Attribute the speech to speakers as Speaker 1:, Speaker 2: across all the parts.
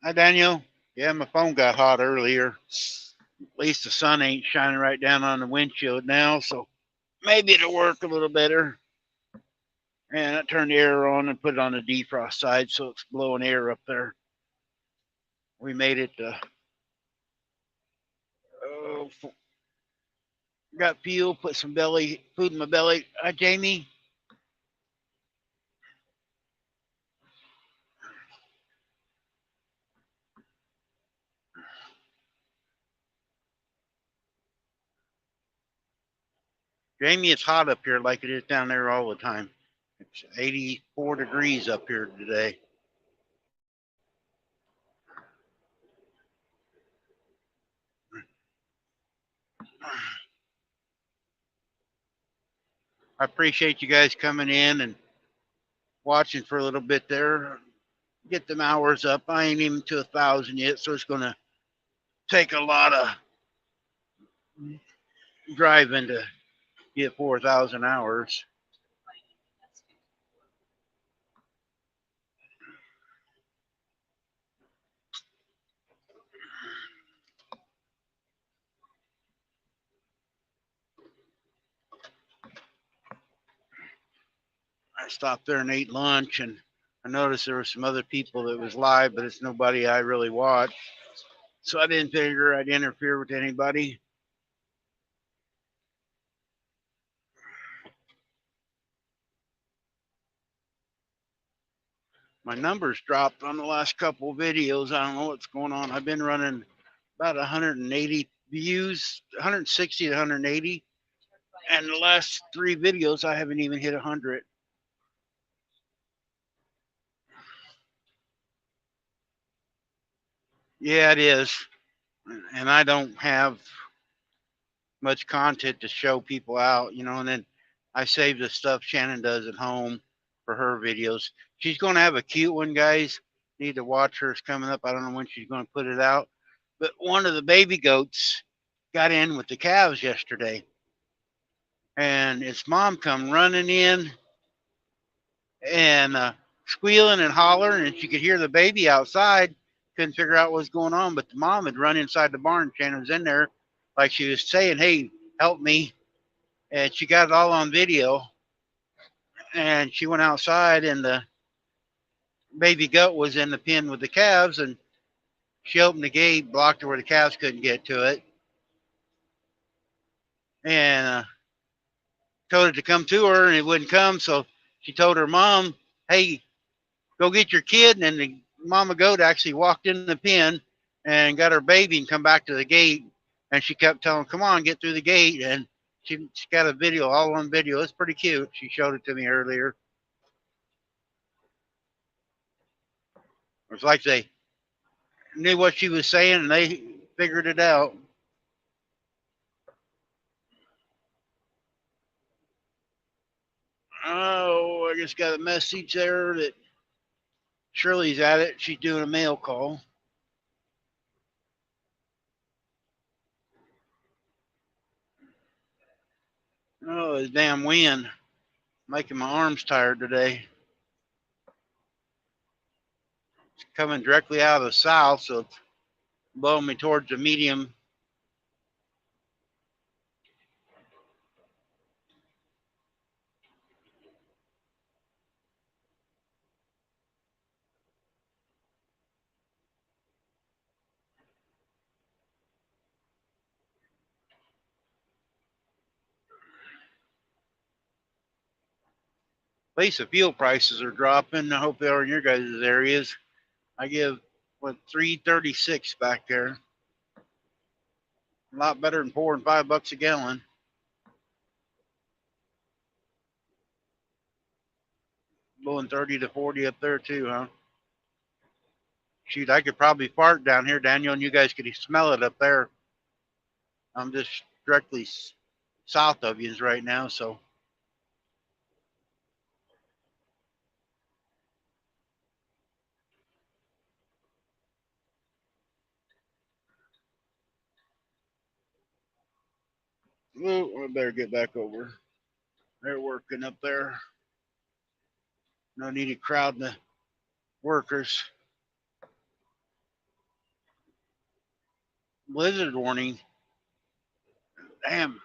Speaker 1: Hi, Daniel. Yeah, my phone got hot earlier. At least the sun ain't shining right down on the windshield now, so maybe it'll work a little better. And I turned the air on and put it on the defrost side, so it's blowing air up there. We made it. Oh, got fuel. Put some belly food in my belly. Hi, Jamie. Jamie, it's hot up here like it is down there all the time. It's 84 degrees up here today. I appreciate you guys coming in and watching for a little bit there. Get them hours up. I ain't even to 1,000 yet, so it's gonna take a lot of driving to get 4,000 hours. I stopped there and ate lunch, and I noticed there were some other people that was live, but it's nobody I really watch. So I didn't figure I'd interfere with anybody. My numbers dropped on the last couple of videos. I don't know what's going on. I've been running about 180 views, 160 to 180. And the last three videos, I haven't even hit 100. Yeah, it is. And I don't have much content to show people out, and then I save the stuff Shannon does at home for her videos. She's going to have a cute one, guys. Need to watch her. It's coming up. I don't know when she's going to put it out. But one of the baby goats got in with the calves yesterday, and its mom come running in and squealing and hollering, and she could hear the baby outside. Couldn't figure out what was going on, but the mom had run inside the barn. Shannon was in there, like she was saying, "Hey, help me!" And she got it all on video. And she went outside, and the baby goat was in the pen with the calves, and she opened the gate, blocked her where the calves couldn't get to it, and told it to come to her, and it wouldn't come. So she told her mom, "Hey, go get your kid." And then the mama goat actually walked in the pen and got her baby and come back to the gate. And she kept telling, "Come on, get through the gate." And she got a video, all on video. It's pretty cute. She showed it to me earlier. It's like they knew what she was saying and they figured it out. Oh, I just got a message there that Shirley's at it. She's doing a mail call. Oh, the damn wind making my arms tired today. It's coming directly out of the south, so blow me towards the medium. At least the fuel prices are dropping. I hope they are in your guys' areas. I give what 3.36 back there. A lot better than pouring $5 a gallon. Blowing 30 to 40 up there too, huh? Shoot, I could probably fart down here, Daniel, and you guys could smell it up there. I'm just directly south of you right now, so. Ooh, I better get back over. They're working up there. No need to crowd the workers. Blizzard warning. Damn.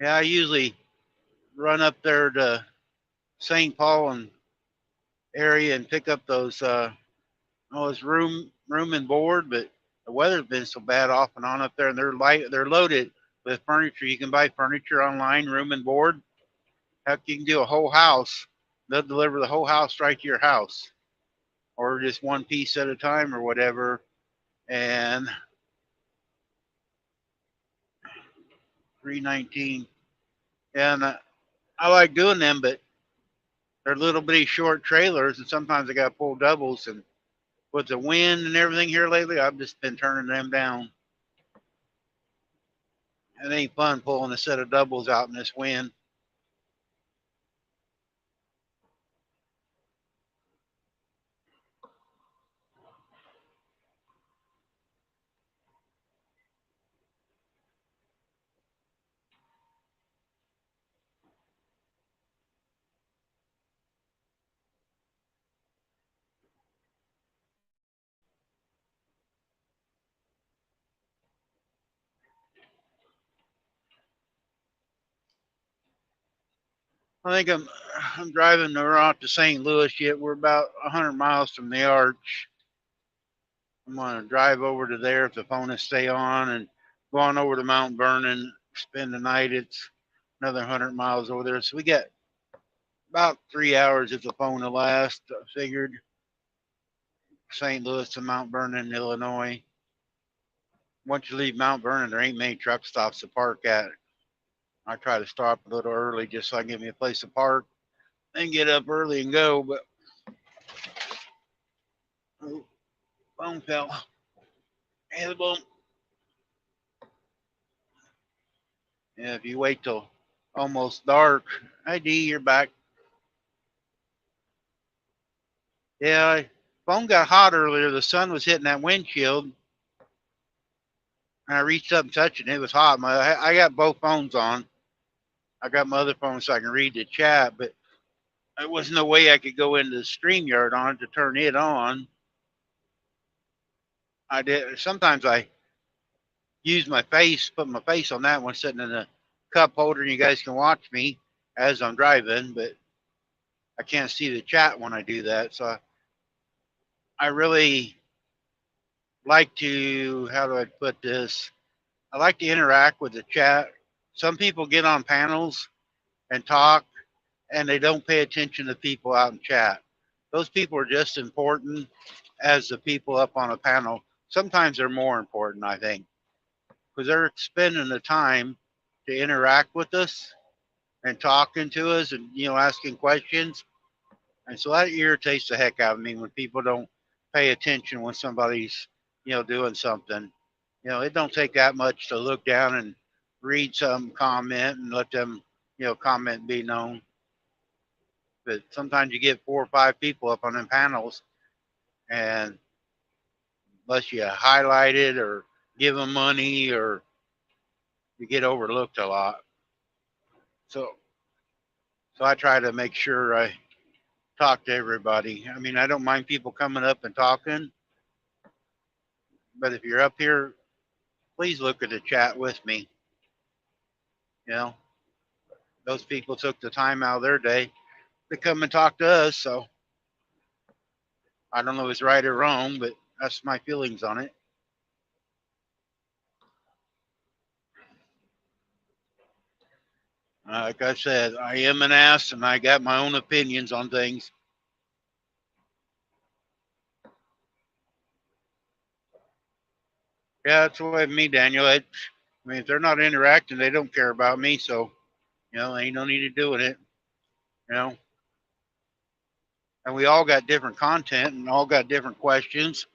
Speaker 1: Yeah, I usually run up there to St. Paul and area and pick up those it's room and board, but the weather's been so bad off and on up there, and they're loaded with furniture. You can buy furniture online, room and board. Heck, you can do a whole house. They'll deliver the whole house right to your house, or just one piece at a time, or whatever. And 319. And I like doing them, but they're little bitty short trailers, and sometimes I got to pull doubles. And with the wind and everything here lately, I've just been turning them down. It ain't fun pulling a set of doubles out in this wind. I think I'm driving around to St. Louis yet. We're about 100 miles from the arch. I'm gonna drive over to there if the phone will stay on, and go on over to Mount Vernon, spend the night. It's another 100 miles over there, so we got about 3 hours if the phone will last. I figured St. Louis to Mount Vernon, Illinois. Once you leave Mount Vernon, there ain't many truck stops to park at. I try to stop a little early just so I can get me a place to park and get up early and go. But oh, phone fell. Hey, the boom. Yeah, if you wait till almost dark. Hi, D, you're back. Yeah, phone got hot earlier. The sun was hitting that windshield. And I reached up and touched it, and it was hot. I got both phones on. I got my other phone so I can read the chat, but there was no way I could go into the StreamYard on it to turn it on. I did. Sometimes I use my face, put my face on that one sitting in the cup holder, and you guys can watch me as I'm driving, but I can't see the chat when I do that. So I really like to, how do I put this? I like to interact with the chat. Some people get on panels and talk, and they don't pay attention to people out in chat. Those people are just important as the people up on a panel. Sometimes they're more important, I think, because they're spending the time to interact with us and talking to us and asking questions. And so that irritates the heck out of me when people don't pay attention when somebody's doing something. It don't take that much to look down and read some comment and let them comment be known. But sometimes you get 4 or 5 people up on them panels, and unless you highlight it or give them money, or you get overlooked a lot. So I try to make sure I talk to everybody. I mean, I don't mind people coming up and talking, but if you're up here, please look at the chat with me. You know, those people took the time out of their day to come and talk to us. So I don't know if it's right or wrong, but that's my feelings on it. Like I said, I am an ass and I got my own opinions on things. Yeah, that's the way with me, Daniel. I mean, if they're not interacting, they don't care about me. So, ain't no need to doing it. You know, and we all got different content and all got different questions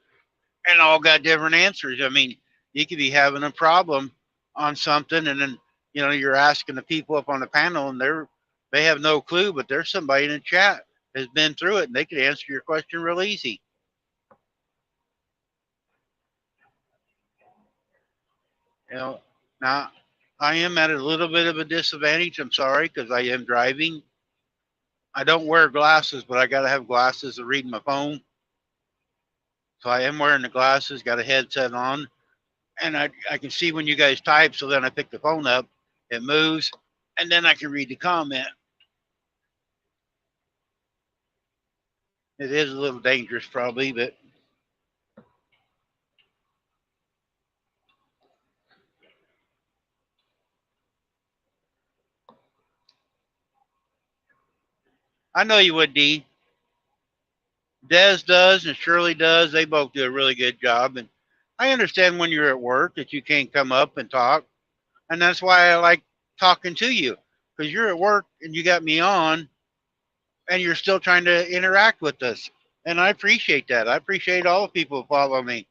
Speaker 1: and all got different answers. I mean, you could be having a problem on something, and then you're asking the people up on the panel, and they have no clue, but there's somebody in the chat has been through it, and they could answer your question real easy. You know, now I am at a little bit of a disadvantage. I'm sorry because I am driving. I don't wear glasses, but I got to have glasses to read my phone. So I am wearing the glasses, got a headset on, and I can see when you guys type. So then I pick the phone up, it moves, and then I can read the comment. It is a little dangerous, probably, but I know you would, D. Des does and Shirley does. They both do a really good job. And I understand when you're at work that you can't come up and talk. And that's why I like talking to you because you're at work and you got me on and you're still trying to interact with us. And I appreciate that. I appreciate all the people who follow me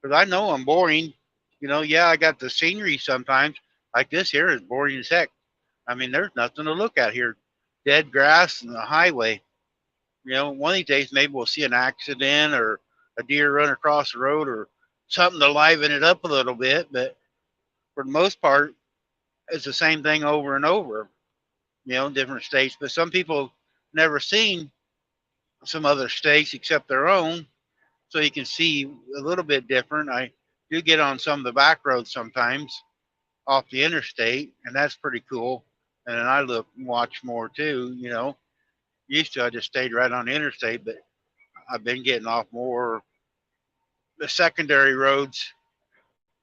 Speaker 1: because I know I'm boring. Yeah, I got the scenery sometimes. Like this here is boring as heck. I mean, there's nothing to look at here. Dead grass and the highway. One of these days maybe we'll see an accident or a deer run across the road or something to liven it up a little bit. But for the most part, it's the same thing over and over, different states. But some people never seen some other states except their own. So you can see a little bit different. I do get on some of the back roads sometimes off the interstate, and that's pretty cool. And then I look and watch more too, Used to I just stayed right on the interstate, but I've been getting off more the secondary roads,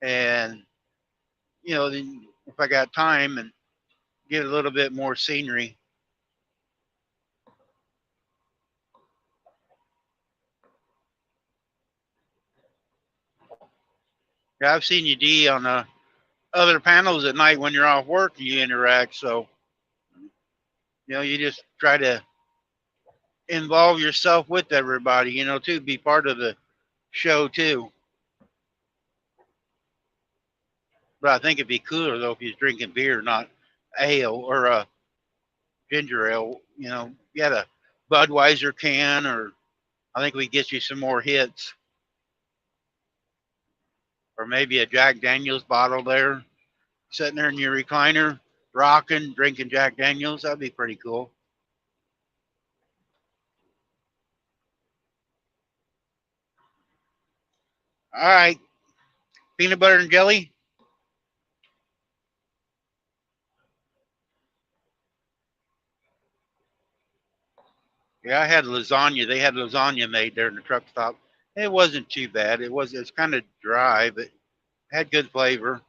Speaker 1: and if I got time and get a little bit more scenery. Yeah, I've seen you, D, on other panels at night when you're off work and you interact. So you just try to involve yourself with everybody, too, be part of the show too. But I think it'd be cooler though if you're drinking beer, not ale or a ginger ale. You had a Budweiser can, or I think we get you some more hits, or maybe a Jack Daniels bottle there, sitting there in your recliner, rocking, drinking Jack Daniels. That'd be pretty cool. All right, peanut butter and jelly. Yeah, I had lasagna. They had lasagna made there in the truck stop. It wasn't too bad. It's kind of dry, but had good flavor.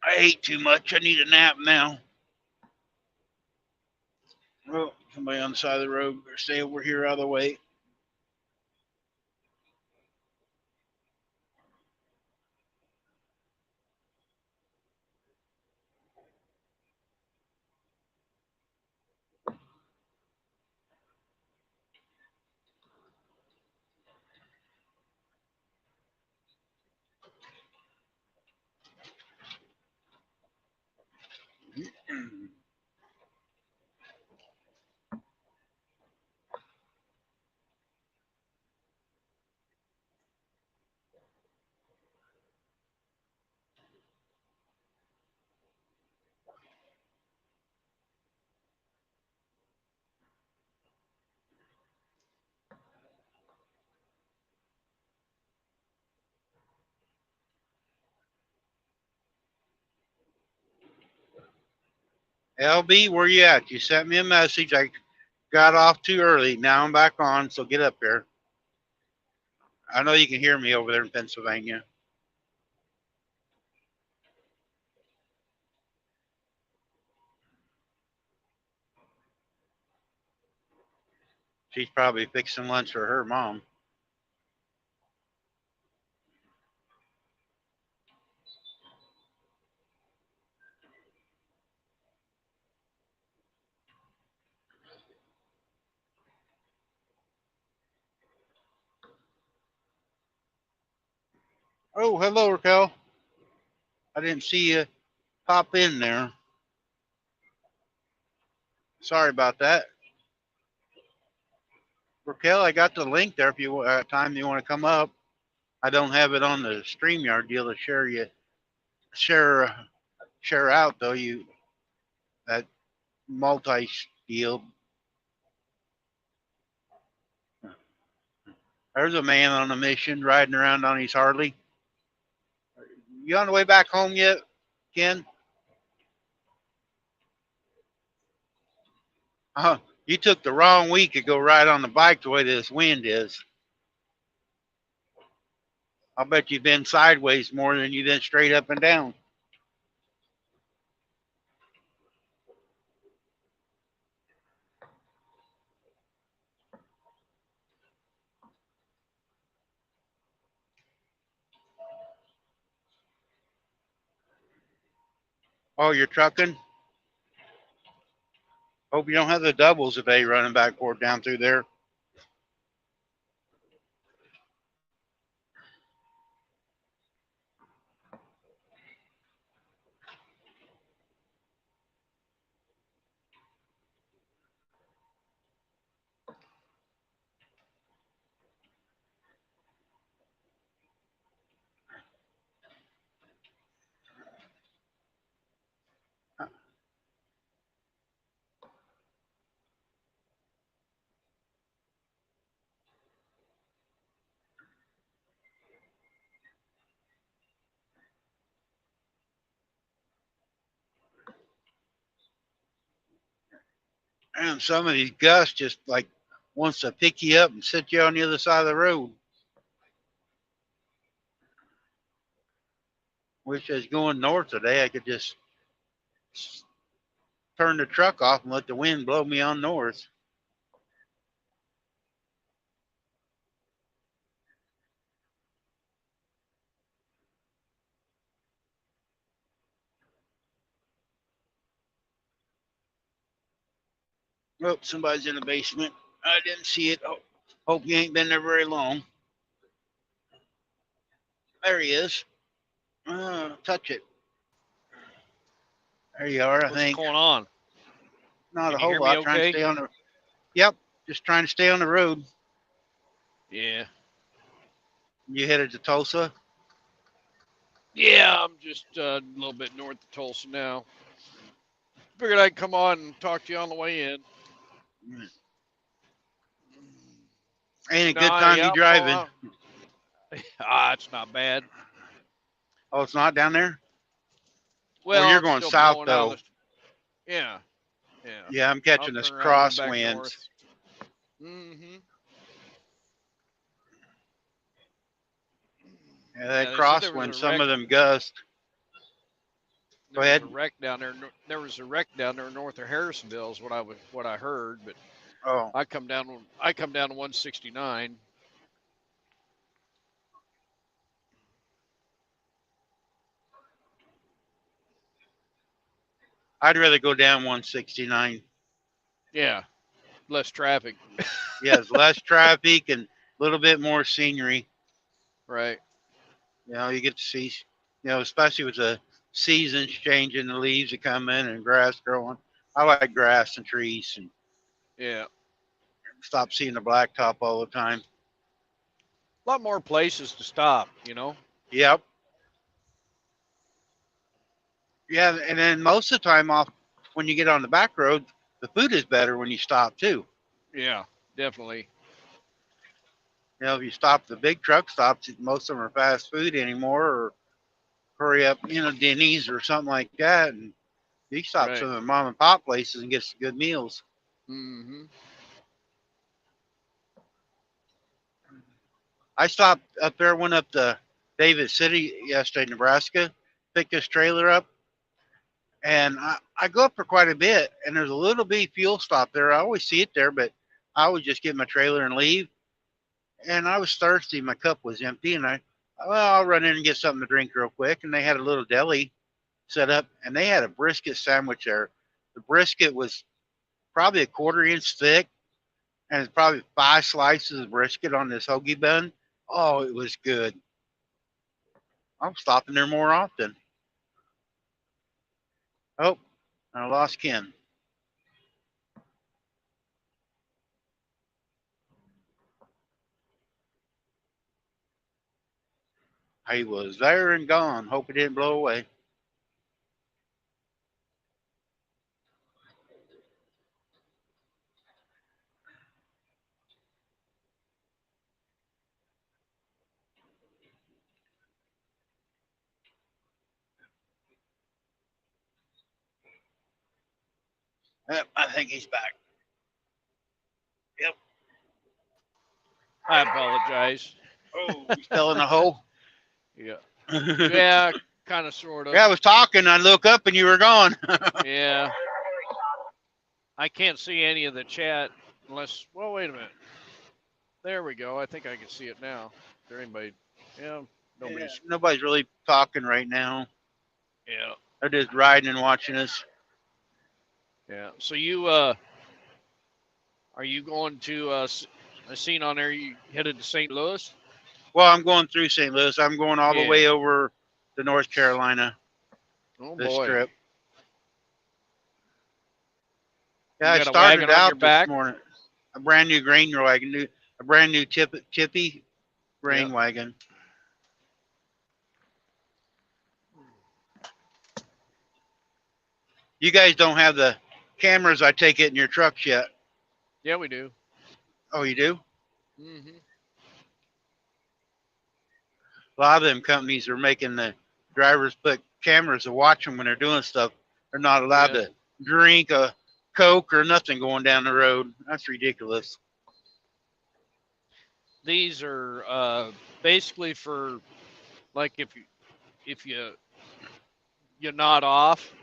Speaker 1: I ate too much. I need a nap now. Oh, somebody on the side of the road. Better stay over here out of the way. LB, where you at? You sent me a message. I got off too early. Now I'm back on, so get up here. I know you can hear me over there in Pennsylvania. She's probably fixing lunch for her mom. Oh, hello, Raquel. I didn't see you pop in there. Sorry about that. Raquel, I got the link there if you time you want to come up. I don't have it on the StreamYard deal to share share out though. You that multi deal. There's a man on a mission riding around on his Harley. You on the way back home yet, Ken? You took the wrong week to go ride on the bike the way this wind is. I'll bet you've been sideways more than you've been straight up and down. Oh, you're trucking? Hope you don't have the doubles today running back and forth down through there. And some of these gusts just like wants to pick you up and sit you on the other side of the road. Wish I was going north today. I could just turn the truck off and let the wind blow me on north. Oh, somebody's in the basement. I didn't see it. Oh, hope you ain't been there very long. There he is. Touch it. There you are, I
Speaker 2: What's
Speaker 1: think.
Speaker 2: going on?
Speaker 1: Not
Speaker 2: Can
Speaker 1: a
Speaker 2: you hear
Speaker 1: whole
Speaker 2: me
Speaker 1: lot. Trying to
Speaker 2: okay?
Speaker 1: stay on the. Yep, just trying to stay on the road.
Speaker 2: Yeah.
Speaker 1: You headed to Tulsa?
Speaker 2: Yeah, I'm just a little bit north of Tulsa now. Figured I'd come on and talk to you on the way in.
Speaker 1: Ain't a good
Speaker 2: Nah,
Speaker 1: time to
Speaker 2: yeah,
Speaker 1: be
Speaker 2: I'm pulling
Speaker 1: driving.
Speaker 2: out. It's not bad.
Speaker 1: Oh, it's not down there? Well,
Speaker 2: Well,
Speaker 1: you're
Speaker 2: it's
Speaker 1: going
Speaker 2: still
Speaker 1: south
Speaker 2: blowing out of
Speaker 1: though.
Speaker 2: the. Yeah, yeah.
Speaker 1: Yeah, I'm
Speaker 2: I'll
Speaker 1: catching this
Speaker 2: turn around and come back
Speaker 1: crosswinds.
Speaker 2: north. Mm-hmm.
Speaker 1: Yeah, that
Speaker 2: Yeah, they said there was
Speaker 1: crosswind,
Speaker 2: a
Speaker 1: some
Speaker 2: wreck.
Speaker 1: of them gusts. Go
Speaker 2: There was
Speaker 1: ahead.
Speaker 2: a wreck down there. There was a wreck down there north of Harrisonville, is what I heard. But
Speaker 1: Oh,
Speaker 2: I come down. I come down to 169.
Speaker 1: I'd rather go down 169.
Speaker 2: Yeah, less traffic.
Speaker 1: Yeah, there's less traffic and a little bit more scenery.
Speaker 2: Right.
Speaker 1: You know, you get to see, especially with the seasons changing, the leaves that come in and grass growing. I like grass and trees and
Speaker 2: Yeah.
Speaker 1: stop seeing the blacktop all the time.
Speaker 2: A lot more places to stop, you know?
Speaker 1: Yep. Yeah, and then most of the time off when you get on the back road, the food is better when you stop too.
Speaker 2: Yeah, definitely.
Speaker 1: If you stop the big truck stops, most of them are fast food anymore or hurry up, Denny's or something like that. And He stops
Speaker 2: Right.
Speaker 1: some of the mom and pop places and gets good meals.
Speaker 2: Mm-hmm.
Speaker 1: I stopped up there, went up to David City yesterday, Nebraska, picked this trailer up, and I go up for quite a bit. And there's a little bitty fuel stop there. I always see it there, but I always just get my trailer and leave. And I was thirsty. My cup was empty, and I'll run in and get something to drink real quick. And they had a little deli set up, and they had a brisket sandwich there. The brisket was probably a quarter-inch thick, and it's probably 5 slices of brisket on this hoagie bun. Oh, it was good. I'm stopping there more often. Oh, I lost Ken. He was there and gone. Hope it didn't blow away. Yep, I think he's back. Yep.
Speaker 2: I apologize.
Speaker 1: Oh, he's still in the hole.
Speaker 2: Yeah.
Speaker 1: Yeah,
Speaker 2: Yeah, kind of, sort of.
Speaker 1: I was talking. I look up and you were gone.
Speaker 2: Yeah. I can't see any of the chat unless. Well, wait a minute. There we go. I think I can see it now. Is there anybody? Yeah. Nobody's.
Speaker 1: Nobody's really talking right now.
Speaker 2: Yeah.
Speaker 1: They're just riding and watching us.
Speaker 2: Yeah. So you are you going to I seen on there you headed to St. Louis?
Speaker 1: Well, I'm going through St. Louis. I'm going all the
Speaker 2: Yeah.
Speaker 1: way over to North Carolina
Speaker 2: Oh
Speaker 1: this
Speaker 2: boy.
Speaker 1: trip.
Speaker 2: You
Speaker 1: Yeah, I
Speaker 2: got a wagon
Speaker 1: started
Speaker 2: on your
Speaker 1: out this
Speaker 2: back?
Speaker 1: morning. A brand new grain wagon, a brand new tippy grain
Speaker 2: Yep.
Speaker 1: wagon. You guys don't have the cameras, I take it, in your trucks yet.
Speaker 2: Yeah, we do.
Speaker 1: Oh, you do?
Speaker 2: Mm-hmm.
Speaker 1: A lot of them companies are making the drivers put cameras to watch them when they're doing stuff. They're not allowed
Speaker 2: Yeah.
Speaker 1: to drink a Coke or nothing going down the road. That's ridiculous.
Speaker 2: These are basically for like if you nod off,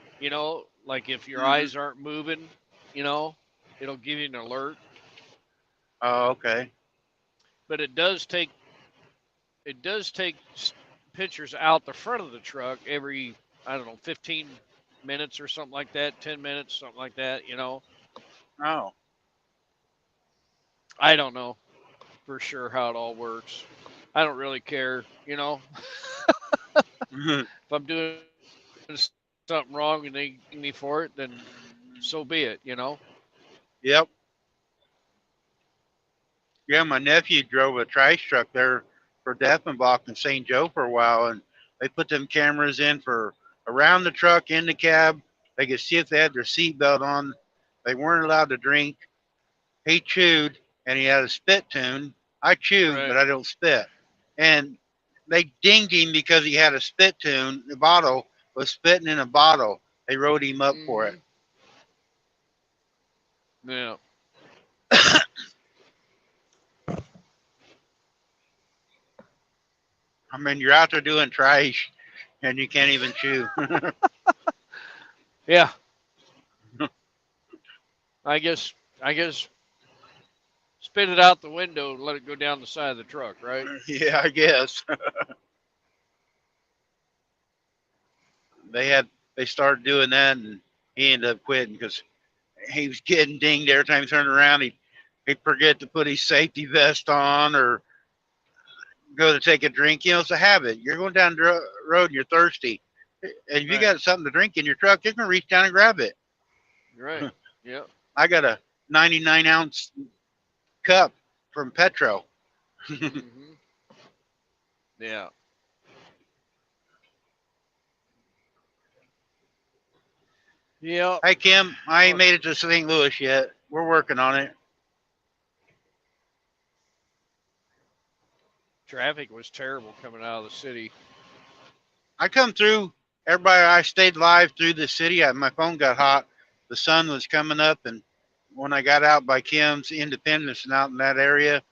Speaker 2: like if your eyes aren't moving, it'll give you an alert.
Speaker 1: Oh, okay.
Speaker 2: But it does take pictures out the front of the truck every, I don't know, 15 minutes or something like that, 10 minutes, something like that.
Speaker 1: Oh.
Speaker 2: I don't know for sure how it all works. I don't really care. If I'm doing something wrong and they give me for it, then so be it.
Speaker 1: Yep. Yeah, my nephew drove a trash truck there for Deffenbach and St. Joe for a while, and they put them cameras in for around the truck, in the cab. They could see if they had their seatbelt on. They weren't allowed to drink. He chewed, and he had a spit tune. I chew,
Speaker 2: Right.
Speaker 1: but I don't spit. And they dinged him because he had a spit tune. The bottle was spitting in a bottle. They wrote him up for it.
Speaker 2: Yeah.
Speaker 1: I mean, you're out there doing trash, and you can't even chew.
Speaker 2: Yeah. I guess spit it out the window and let it go down the side of the truck, right?
Speaker 1: Yeah, I guess. They started doing that, and he ended up quitting because he was getting dinged every time he turned around. He'd forget to put his safety vest on or go to take a drink. It's a habit. You're going down the road and you're thirsty, and if you
Speaker 2: Right.
Speaker 1: got something to drink in your truck, you're gonna reach down and grab it.
Speaker 2: Right. Yeah.
Speaker 1: I got a 99-ounce cup from Petro.
Speaker 2: Mm-hmm. Yeah. Yeah.
Speaker 1: Hey Kim, I ain't made it to St. Louis yet. We're working on it.
Speaker 2: Traffic was terrible coming out of the city.
Speaker 1: I come through everybody, I stayed live through the city. My phone got hot. The sun was coming up, and when I got out by Kim's Independence and out in that area,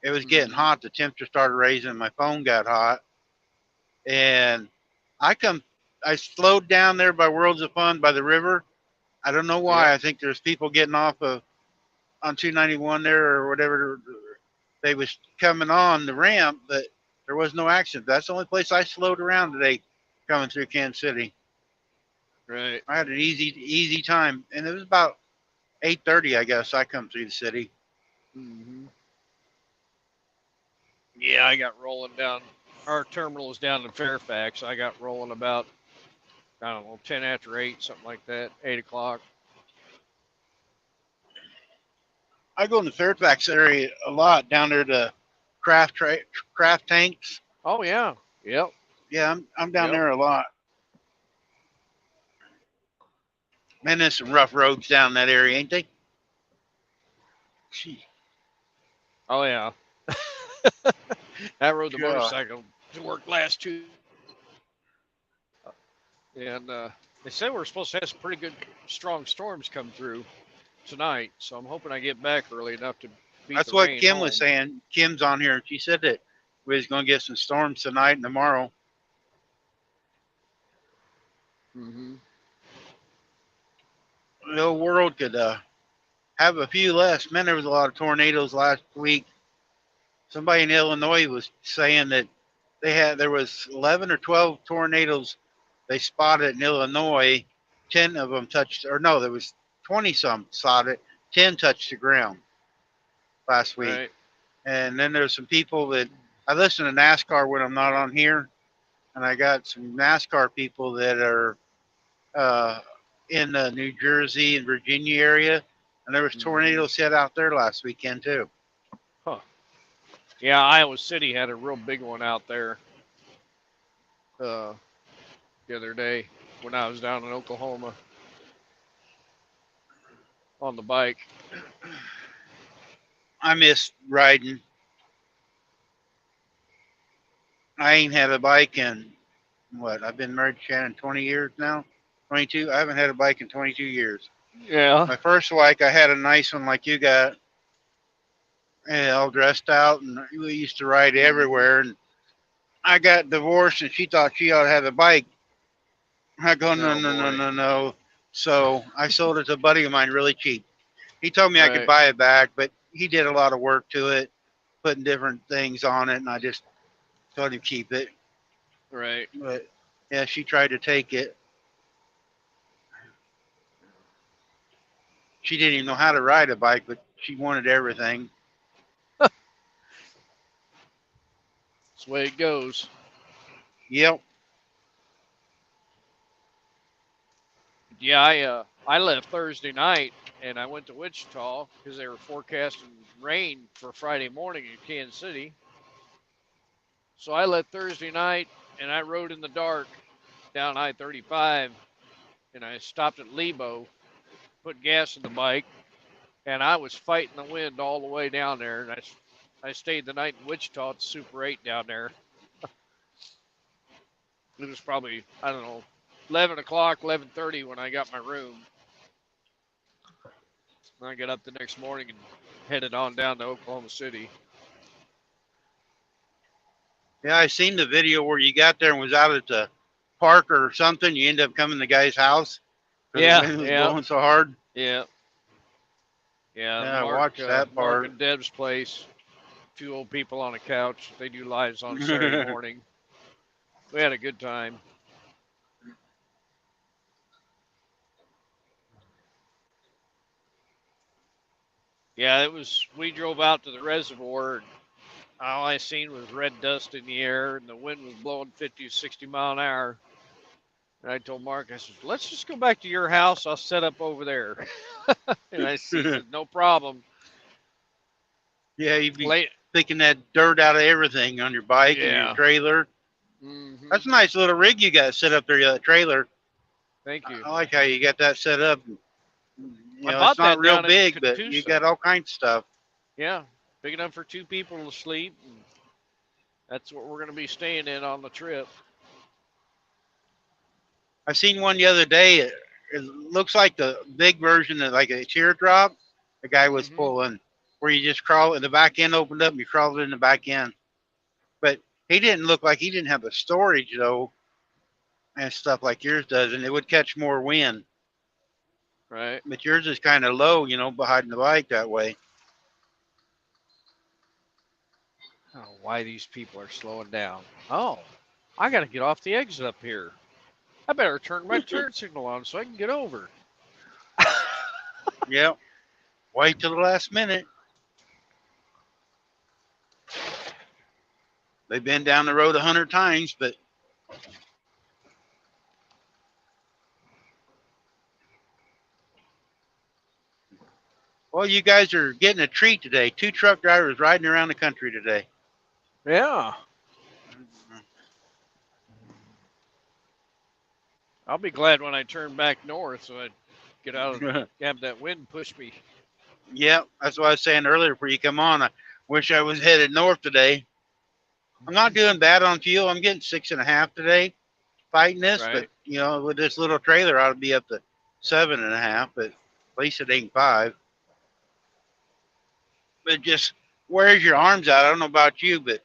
Speaker 1: it was getting
Speaker 2: Mhm.
Speaker 1: hot. The temperature started raising. My phone got hot, and I come. I slowed down there by Worlds of Fun by the river. I don't know why.
Speaker 2: Yep.
Speaker 1: I think there's people getting off of on 291 there or whatever. They was coming on the ramp, but there was no accident. That's the only place I slowed around today coming through Kansas City.
Speaker 2: Right.
Speaker 1: I had an easy time, and it was about 8:30, I guess. I come through the city.
Speaker 2: Mhm. Yeah, I got rolling down. Our terminal is down in Fairfax. I got rolling about, I don't know, 10 after 8, something like that, 8 o'clock.
Speaker 1: I go in the Fairfax area a lot down there to craft tanks.
Speaker 2: Oh, yeah. Yep.
Speaker 1: Yeah, I'm down
Speaker 2: Yep.
Speaker 1: there a lot. Man, there's some rough roads down that area, ain't they? Gee,
Speaker 2: Oh, yeah. I rode the
Speaker 1: God.
Speaker 2: motorcycle to work last Tuesday. And they said we're supposed to have some pretty good, strong storms come through tonight. So I'm hoping I get back early enough to beat
Speaker 1: That's
Speaker 2: the
Speaker 1: what
Speaker 2: rain
Speaker 1: Kim was
Speaker 2: home.
Speaker 1: saying. Kim's on here. She said that we was going to get some storms tonight and tomorrow.
Speaker 2: Mm-hmm.
Speaker 1: The whole world could have a few less. Man, there was a lot of tornadoes last week. Somebody in Illinois was saying that there was 11 or 12 tornadoes they spotted in Illinois. 10 of them touched, or no, there was 20 some spotted. 10 touched the ground last week.
Speaker 2: Right.
Speaker 1: And then there's some people that I listen to NASCAR when I'm not on here, and I got some NASCAR people that are uh, in the New Jersey and Virginia area, and there was
Speaker 2: Mm-hmm.
Speaker 1: tornadoes hit out there last weekend too.
Speaker 2: Huh. Yeah, Iowa City had a real big one out there uh, the other day when I was down in Oklahoma on the bike.
Speaker 1: I miss riding. I ain't had a bike in what? I've been married to Shannon 20 years now. 22. I haven't had a bike in 22 years.
Speaker 2: Yeah.
Speaker 1: My first bike, I had a nice one like you got, all dressed out, and we used to ride
Speaker 2: Mm-hmm.
Speaker 1: everywhere. And I got divorced, and she thought she ought to have a bike. I go, no,
Speaker 2: Oh
Speaker 1: no, no,
Speaker 2: boy.
Speaker 1: no, no. So I sold it to a buddy of mine really cheap. He told me I could
Speaker 2: Right.
Speaker 1: buy it back, but he did a lot of work to it, putting different things on it, and I just told him keep it.
Speaker 2: Right.
Speaker 1: But yeah, she tried to take it. She didn't even know how to ride a bike, but she wanted everything.
Speaker 2: That's the way it goes.
Speaker 1: Yep.
Speaker 2: Yeah, I left Thursday night and I went to Wichita because they were forecasting rain for Friday morning in Kansas City. So I left Thursday night and I rode in the dark down I-35 and I stopped at Lebo, put gas in the bike, and I was fighting the wind all the way down there. And I stayed the night in Wichita at Super 8 down there. It was probably, I don't know, 11 o'clock, 11:30 when I got my room. And I got up the next morning and headed on down to Oklahoma City.
Speaker 1: Yeah, I seen the video where you got there and was out at the park or something. You end up coming to the guy's house because the
Speaker 2: Yeah,
Speaker 1: wind was
Speaker 2: yeah,
Speaker 1: blowing so hard.
Speaker 2: yeah, yeah.
Speaker 1: Yeah, I watched that
Speaker 2: Mark
Speaker 1: part.
Speaker 2: and Deb's place. A few old people on a couch. They do lives on Saturday morning. We had a good time. Yeah, it was. We drove out to the reservoir, and all I seen was red dust in the air, and the wind was blowing 50 60 mile an hour. And I told Mark, I said, let's just go back to your house. I'll set up over there. And he said, no problem.
Speaker 1: Yeah, you'd be
Speaker 2: Late.
Speaker 1: picking that dirt out of everything on your bike and your
Speaker 2: Yeah.
Speaker 1: trailer.
Speaker 2: Hmm.
Speaker 1: That's a nice little rig you got set up there, that trailer.
Speaker 2: Thank you.
Speaker 1: I like how you got that set up.
Speaker 2: I
Speaker 1: It's
Speaker 2: bought
Speaker 1: not
Speaker 2: that
Speaker 1: real
Speaker 2: down in
Speaker 1: big, but you
Speaker 2: Catoosa.
Speaker 1: got all kinds of stuff.
Speaker 2: Yeah, big enough for two people to sleep. And that's what we're going to be staying in on the trip.
Speaker 1: I seen one the other day. It looks like the big version of like a teardrop. The guy was
Speaker 2: Mm-hmm.
Speaker 1: pulling where you just crawl and the back end opened up and you crawled in the back end. But he didn't look like he didn't have the storage though and stuff like yours does, and it would catch more wind.
Speaker 2: Right.
Speaker 1: But yours is kind of low, behind the bike that way.
Speaker 2: I don't know why these people are slowing down. Oh, I got to get off the exit up here. I better turn my turn signal on so I can get over.
Speaker 1: Yep. Wait till the last minute. They've been down the road 100 times, but well, you guys are getting a treat today. 2 truck drivers riding around the country today.
Speaker 2: Yeah. I'll be glad when I turn back north so I get out and have that wind push me.
Speaker 1: Yep, that's what I was saying earlier before you come on. I wish I was headed north today. I'm not doing bad on fuel. I'm getting 6.5 today fighting this, but
Speaker 2: Right.
Speaker 1: with this little trailer, I would be up to 7.5, but at least it ain't 5. But just wears your arms out. I don't know about you, but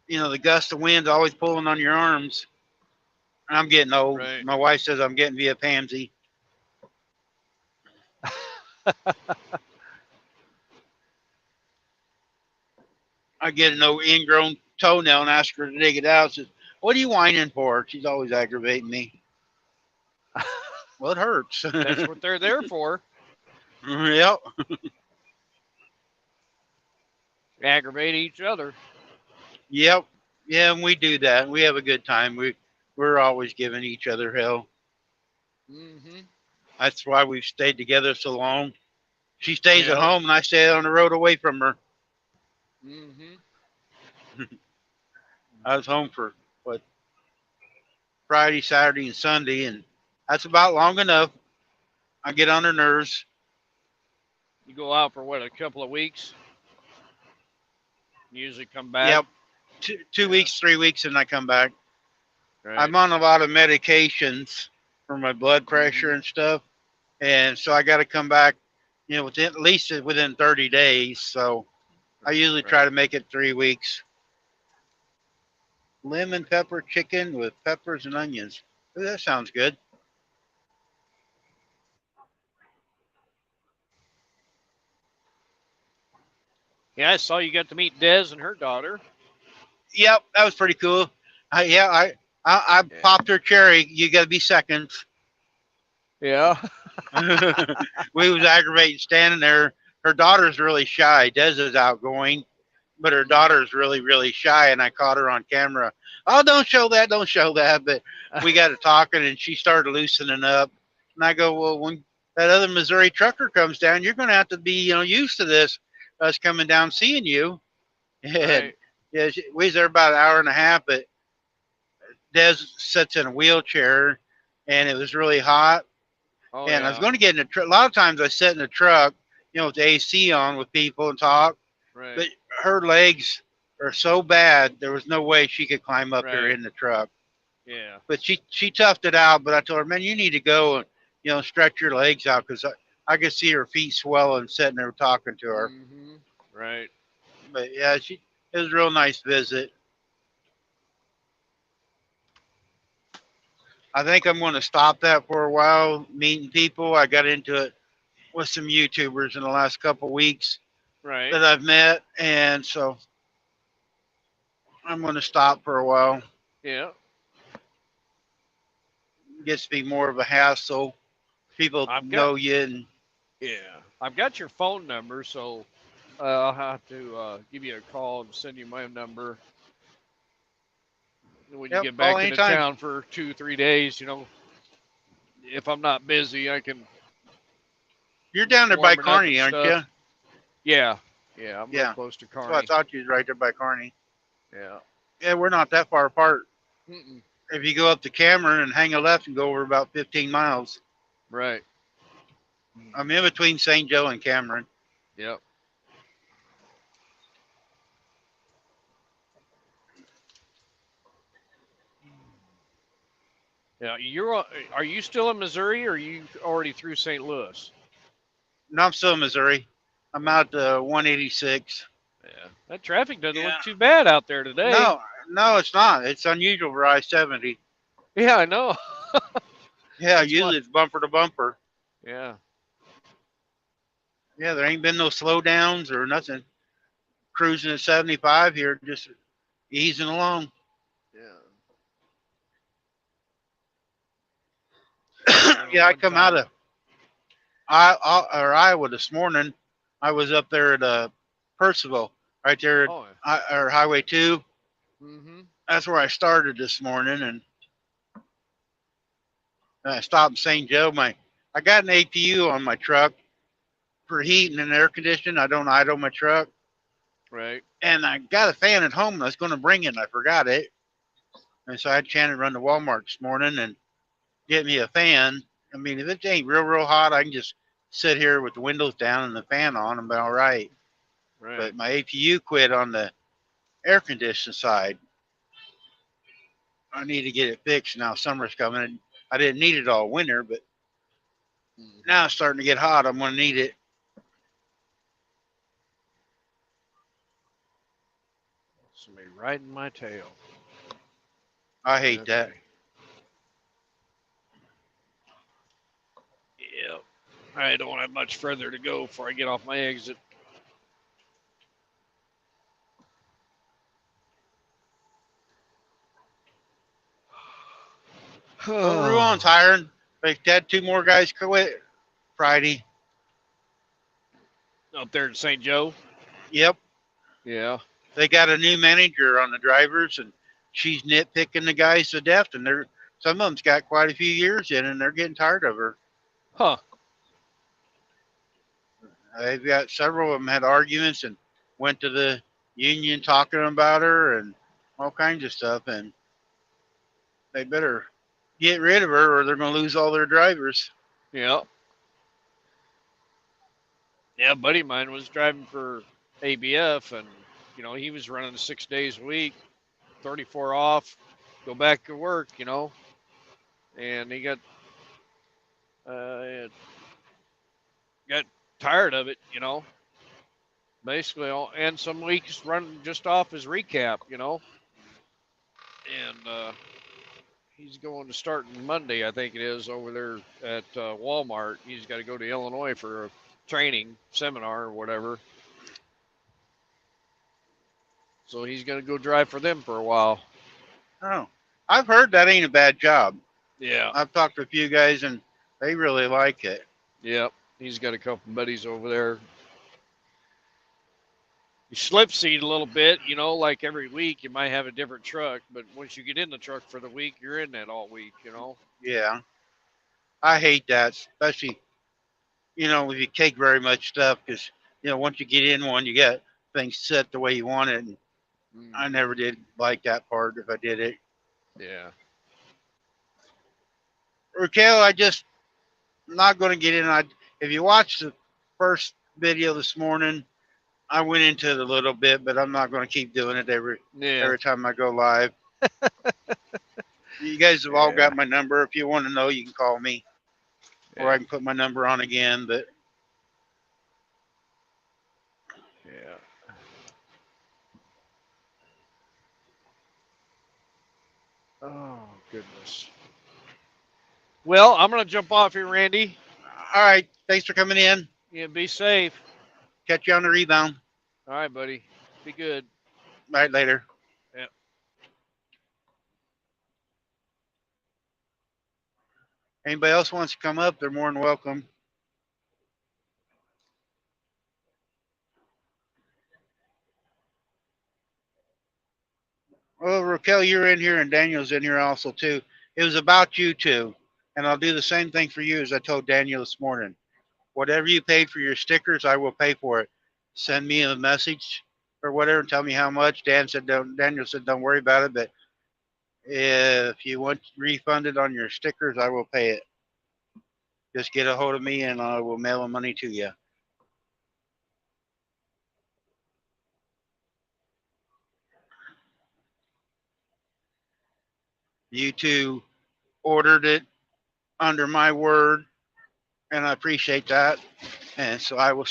Speaker 1: the gust of wind's always pulling on your arms. I'm getting old.
Speaker 2: Right.
Speaker 1: My wife says I'm getting via Pansy. I get an old ingrown toenail and ask her to dig it out. Says, "What are you whining for?" She's always aggravating me. Well, it hurts.
Speaker 2: That's what they're there for.
Speaker 1: Yep.
Speaker 2: Aggravate each other.
Speaker 1: Yep. Yeah, and we do that. We have a good time. We're always giving each other hell.
Speaker 2: Mm-hmm.
Speaker 1: That's why we've stayed together so long. She stays at
Speaker 2: Yep.
Speaker 1: home and I stay on the road away from her.
Speaker 2: Mm-hmm.
Speaker 1: I was home for what Friday, Saturday, and Sunday, and that's about long enough. I get on her nerves.
Speaker 2: You go out for what, a couple of weeks? Usually come back.
Speaker 1: Yep, two weeks, 3 weeks, and I come back.
Speaker 2: Right.
Speaker 1: I'm on a lot of medications for my blood pressure
Speaker 2: Mm-hmm.
Speaker 1: and stuff, and so I got to come back, within at least within 30 days. So I usually try to make it 3 weeks. Lemon pepper chicken with peppers and onions. Ooh, that sounds good.
Speaker 2: Yeah, I saw you got to meet Des and her daughter.
Speaker 1: Yep, that was pretty cool. I
Speaker 2: Yeah.
Speaker 1: popped her cherry. You got to be second.
Speaker 2: Yeah.
Speaker 1: We was aggravated standing there. Her daughter's really shy. Des is outgoing, but her daughter's really, really shy. And I caught her on camera. Oh, don't show that, don't show that. But we got to talking, and she started loosening up. And I go, well, when that other Missouri trucker comes down, you're going to have to be, used to this. Us coming down seeing you. And
Speaker 2: Right.
Speaker 1: yeah, we was there about an hour and a half. But Des sits in a wheelchair, and it was really hot.
Speaker 2: Oh
Speaker 1: And I was
Speaker 2: yeah.
Speaker 1: going to get in a truck. A lot of times I sit in the truck, with the AC on with people and talk.
Speaker 2: Right.
Speaker 1: But her legs are so bad, there was no way she could climb up there
Speaker 2: Right.
Speaker 1: in the truck.
Speaker 2: Yeah.
Speaker 1: But she toughed it out. But I told her, man, you need to go and stretch your legs out because I could see her feet swelling sitting there talking to her.
Speaker 2: Mm-hmm. Right.
Speaker 1: But yeah, it was a real nice visit. I think I'm going to stop that for a while, meeting people. I got into it with some YouTubers in the last couple of weeks
Speaker 2: Right.
Speaker 1: that I've met, and so I'm going to stop for a while.
Speaker 2: Yeah.
Speaker 1: It gets to be more of a hassle. People
Speaker 2: I've got
Speaker 1: know you, and
Speaker 2: Yeah. I've got your phone number, so I'll have to give you a call and send you my number. When you
Speaker 1: yep,
Speaker 2: get
Speaker 1: call
Speaker 2: back into
Speaker 1: anytime.
Speaker 2: town for 2, 3 days, if I'm not busy, I can
Speaker 1: You're down there by
Speaker 2: warming up and
Speaker 1: Kearney, aren't you?
Speaker 2: stuff. Yeah. Yeah. I'm real
Speaker 1: Yeah,
Speaker 2: close to
Speaker 1: that's what I
Speaker 2: Kearney.
Speaker 1: thought you was right there by Kearney.
Speaker 2: Yeah.
Speaker 1: Yeah, we're not that far apart.
Speaker 2: Mm-mm.
Speaker 1: If you go up to Cameron and hang a left and go over about 15 miles,
Speaker 2: Right.
Speaker 1: I'm in between St. Joe and Cameron.
Speaker 2: Yep. Yeah, are you still in Missouri, or are you already through St. Louis?
Speaker 1: No, I'm still in Missouri. I'm out to 186.
Speaker 2: Yeah, that traffic doesn't
Speaker 1: Yeah.
Speaker 2: look too bad out there today.
Speaker 1: No, no, it's not. It's unusual for I-70.
Speaker 2: Yeah, I know.
Speaker 1: Yeah,
Speaker 2: That's why.
Speaker 1: usually it's bumper to bumper.
Speaker 2: Yeah,
Speaker 1: Yeah, there ain't been no slowdowns or nothing. Cruising at 75 here, just easing along.
Speaker 2: yeah.
Speaker 1: Yeah, I
Speaker 2: One
Speaker 1: come out
Speaker 2: time.
Speaker 1: of Iowa this morning. I was up there at Percival, right there at
Speaker 2: Oh,
Speaker 1: or Highway 2.
Speaker 2: mm-hmm.
Speaker 1: That's where I started this morning, and I stopped in St. Joe. I got an APU on my truck for heating and air conditioning. I don't idle my truck,
Speaker 2: Right.
Speaker 1: and I got a fan at home. And I was going to bring it, and I forgot it, and so I had Shannon run to Walmart this morning and get me a fan. I mean, if it ain't real hot, I can just sit here with the windows down and the fan on and be all right.
Speaker 2: Right.
Speaker 1: But my APU quit on the air conditioning side. I need to get it fixed now. Summer's coming. I didn't need it all winter, but now it's starting to get hot. I'm going to need it.
Speaker 2: Somebody riding my tail.
Speaker 1: I hate
Speaker 2: Okay.
Speaker 1: that.
Speaker 2: Yep. I don't have much further to go before I get off my exit.
Speaker 1: Well, Ruan's hiring. They had 2 more guys quit Friday.
Speaker 2: Up there in St. Joe.
Speaker 1: Yep.
Speaker 2: Yeah.
Speaker 1: They got a new manager on the drivers, and she's nitpicking the guys to death. And some of them's got quite a few years in, and they're getting tired of her.
Speaker 2: Huh.
Speaker 1: They've got several of them had arguments and went to the union talking about her and all kinds of stuff. And they better get rid of her, or they're going to lose all their drivers.
Speaker 2: Yeah. Yeah, a buddy of mine was driving for ABF, and he was running 6 days a week, 34 off, go back to work, and he uh, got tired of it, basically, and some weeks run just off his recap, and he's going to start Monday, I think it is, over there at Walmart. He's got to go to Illinois for a training seminar or whatever. So he's going to go drive for them for a while.
Speaker 1: Oh, I've heard that ain't a bad job.
Speaker 2: Yeah.
Speaker 1: I've talked to a few guys, and they really like it.
Speaker 2: Yep. He's got a couple buddies over there. You slip seat a little bit, like every week you might have a different truck, but once you get in the truck for the week, you're in that all week,
Speaker 1: Yeah, I hate that, especially if you take very much stuff, because once you get in one, you get things set the way you want it. And I never did like that part if I did it.
Speaker 2: Yeah.
Speaker 1: Raquel, I just not going to get in. If you watch the first video this morning, I went into it a little bit, but I'm not going to keep doing it every time I go live. You guys have all got my number. If you want to know, you can call me, or I can put my number on again. But
Speaker 2: yeah. Oh goodness. Well, I'm gonna jump off here, Randy.
Speaker 1: all right, thanks for coming in.
Speaker 2: Yeah, be safe.
Speaker 1: Catch you on the rebound.
Speaker 2: All right, buddy. Be good.
Speaker 1: All right, later.
Speaker 2: Yeah.
Speaker 1: Anybody else wants to come up, they're more than welcome. Well, Raquel, you're in here, and Daniel's in here also too. It was about you two, and I'll do the same thing for you as I told Daniel this morning. Whatever you pay for your stickers, I will pay for it. Send me a message or whatever and tell me how much. Daniel said, don't worry about it, but if you want refunded on your stickers, I will pay it. Just get a hold of me and I will mail the money to you. You two ordered it under my word, and I appreciate that. And so I will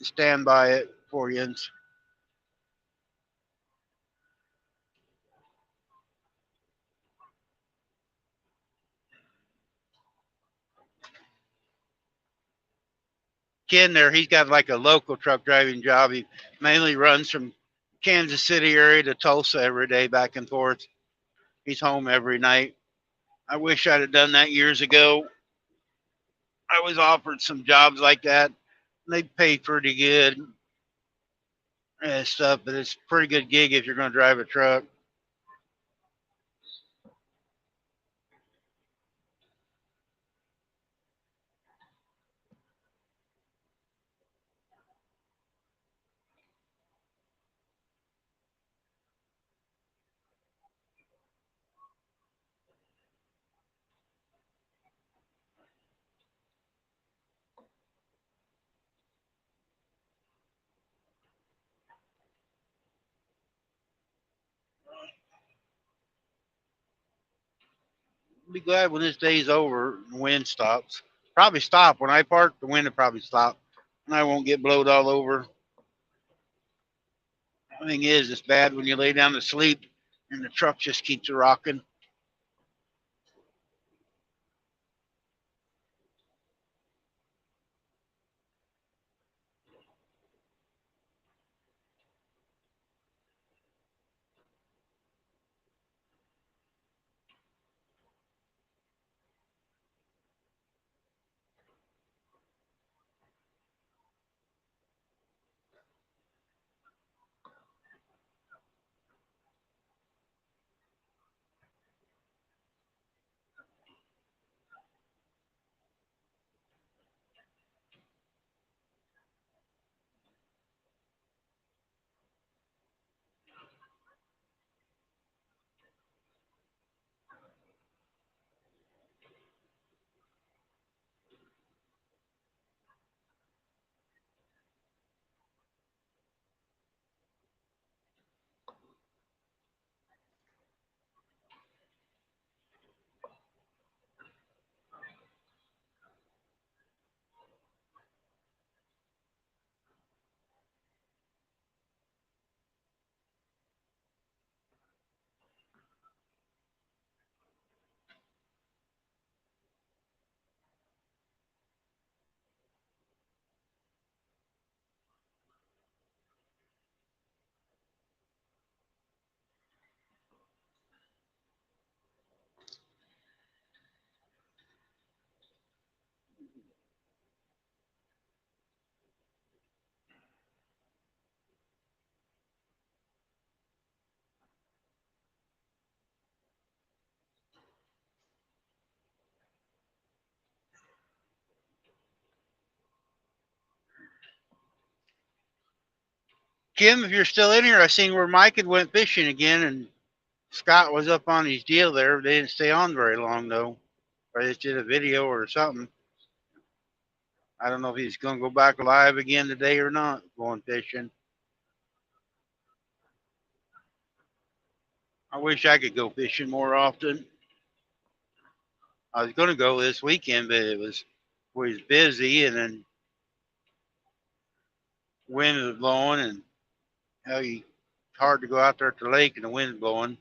Speaker 1: stand by it for you. Ken there, he's got like a local truck driving job. He mainly runs from Kansas City area to Tulsa every day, back and forth. He's home every night. I wish I'd have done that years ago. I was offered some jobs like that. They pay pretty good and stuff, but it's a pretty good gig if you're going to drive a truck. I'll be glad when this day's over and the wind stops. Probably stop. When I park, the wind will probably stop and I won't get blowed all over. The thing is, it's bad when you lay down to sleep and the truck just keeps rocking. Kim, if you're still in here, I seen where Mike had went fishing again, and Scott was up on his deal there. They didn't stay on very long though, or they just did a video or something. I don't know if he's going to go back live again today or not, going fishing. I wish I could go fishing more often. I was going to go this weekend, but we was busy, and then wind was blowing, and it's hard to go out there at the lake and the wind's blowing.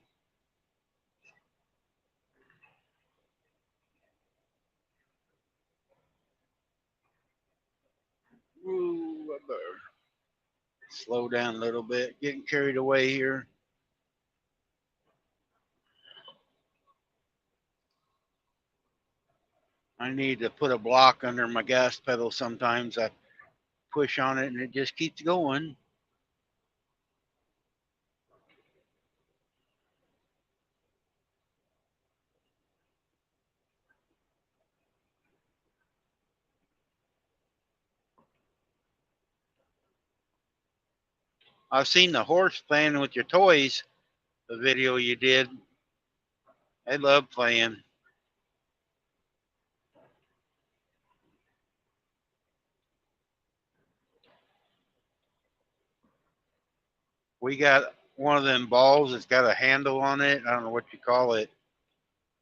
Speaker 1: Ooh, I better slow down a little bit. Getting carried away here. I need to put a block under my gas pedal sometimes. I push on it and it just keeps going. I've seen the horse playing with your toys, the video you did. I love playing. We got one of them balls that's got a handle on it. I don't know what you call it.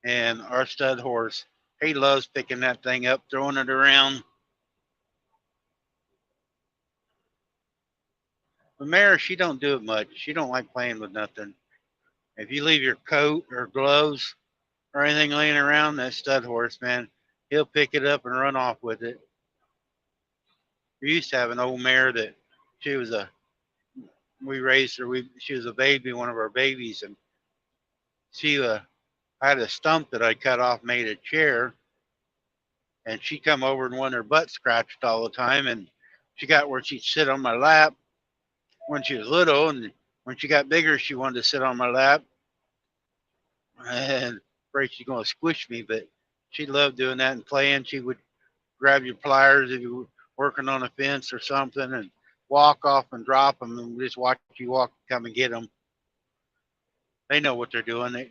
Speaker 1: And our stud horse, he loves picking that thing up, throwing it around. The mare, she don't do it much. She don't like playing with nothing. If you leave your coat or gloves or anything laying around, that stud horse, man, he'll pick it up and run off with it. We used to have an old mare that she was a we raised her. She was a baby, one of our babies, and she had a stump that I cut off, made a chair, and she come over and wanted her butt scratched all the time, and she got where she'd sit on my lap when she was little, and when she got bigger, she wanted to sit on my lap, and afraid she's gonna squish me, but she loved doing that and playing. She would grab your pliers if you were working on a fence or something, and walk off and drop them, and just watch you walk, come and get them. They know what they're doing. They,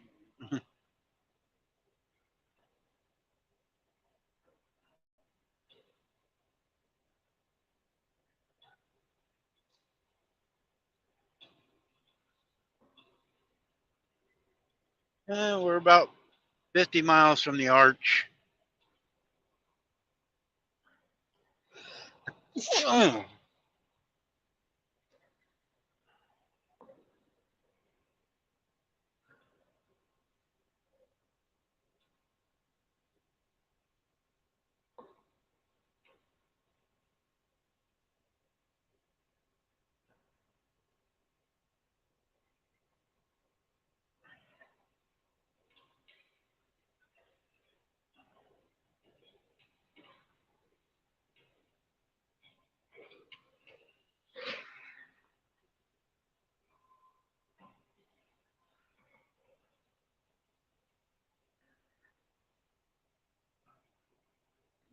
Speaker 1: we're about 50 miles from the arch.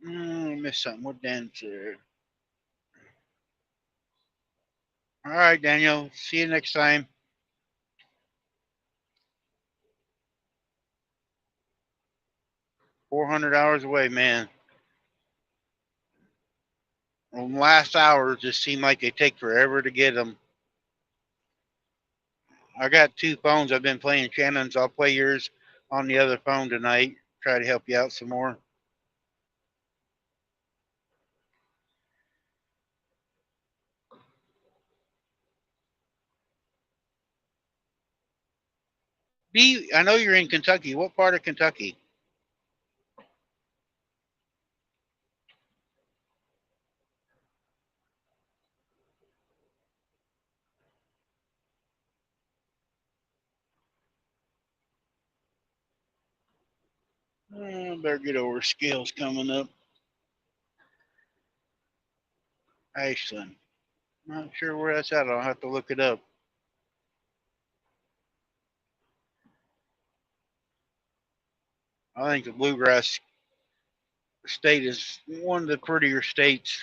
Speaker 1: Missed something. What dancer? All right, Daniel. See you next time. 400 hours away, man. Well, last hours just seem like they take forever to get them. I got two phones. I've been playing Shannon's. I'll play yours on the other phone tonight. Try to help you out some more. B, I know you're in Kentucky. What part of Kentucky? Better get over scales coming up. Ashland. Not sure where that's at. I'll have to look it up. I think the Bluegrass state is one of the prettier states,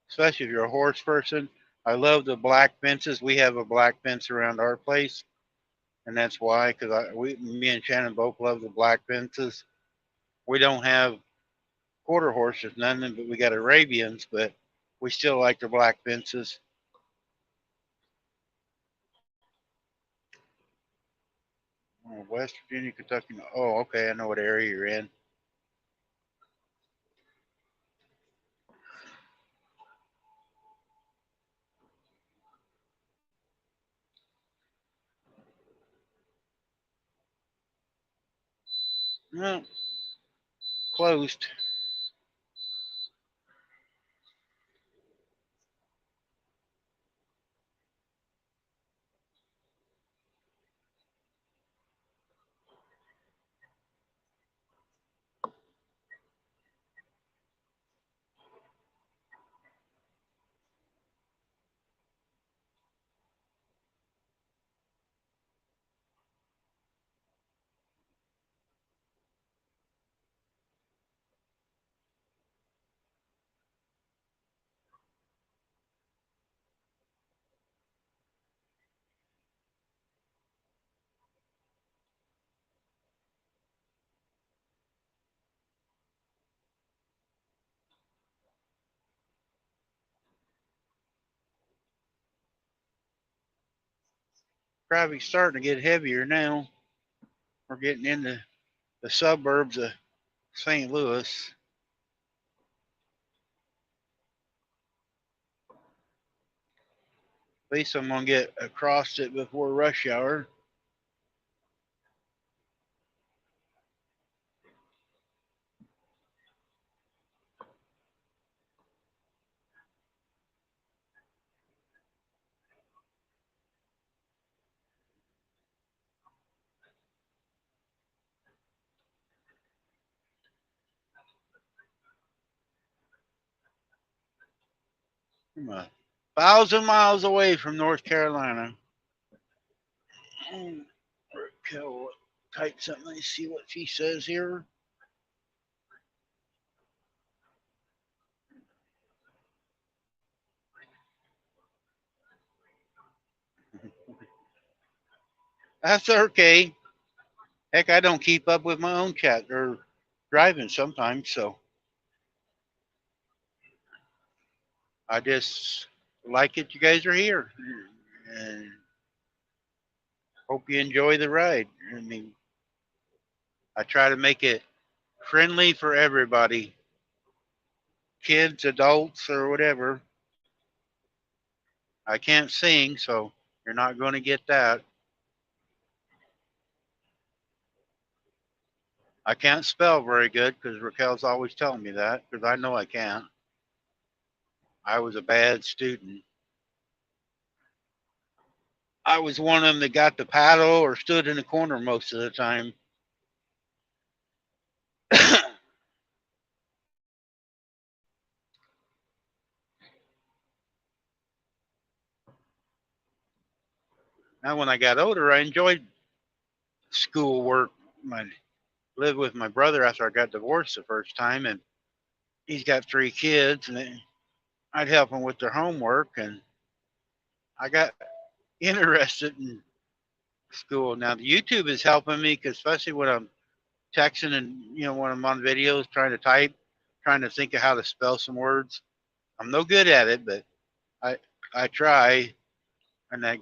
Speaker 1: especially if you're a horse person. I love the black fences. We have a black fence around our place, and that's why, because me and Shannon both love the black fences. We don't have quarter horses, nothing, but we got Arabians, but we still like the black fences. Oh, West Virginia, Kentucky. Oh, okay, I know what area you're in. No, closed. Probably starting to get heavier now. We're getting into the suburbs of St. Louis. At least I'm gonna get across it before rush hour. I'm 1,000 miles away from North Carolina. Raquel, type something. Let's see what she says here. That's okay. Heck, I don't keep up with my own chat or driving sometimes, so I just like it. You guys are here, and hope you enjoy the ride. I mean, I try to make it friendly for everybody, kids, adults, or whatever. I can't sing, so you're not going to get that. I can't spell very good because Raquel's always telling me that because I know I can't. I was a bad student. I was one of them that got the paddle or stood in the corner most of the time. Now, when I got older, I enjoyed schoolwork. I lived with my brother after I got divorced the first time, and he's got 3 kids, and I'd help them with their homework, and I got interested in school. Now, the YouTube is helping me, cause especially when I'm texting and when I'm on videos trying to type, trying to think of how to spell some words. I'm no good at it, but I I try, and that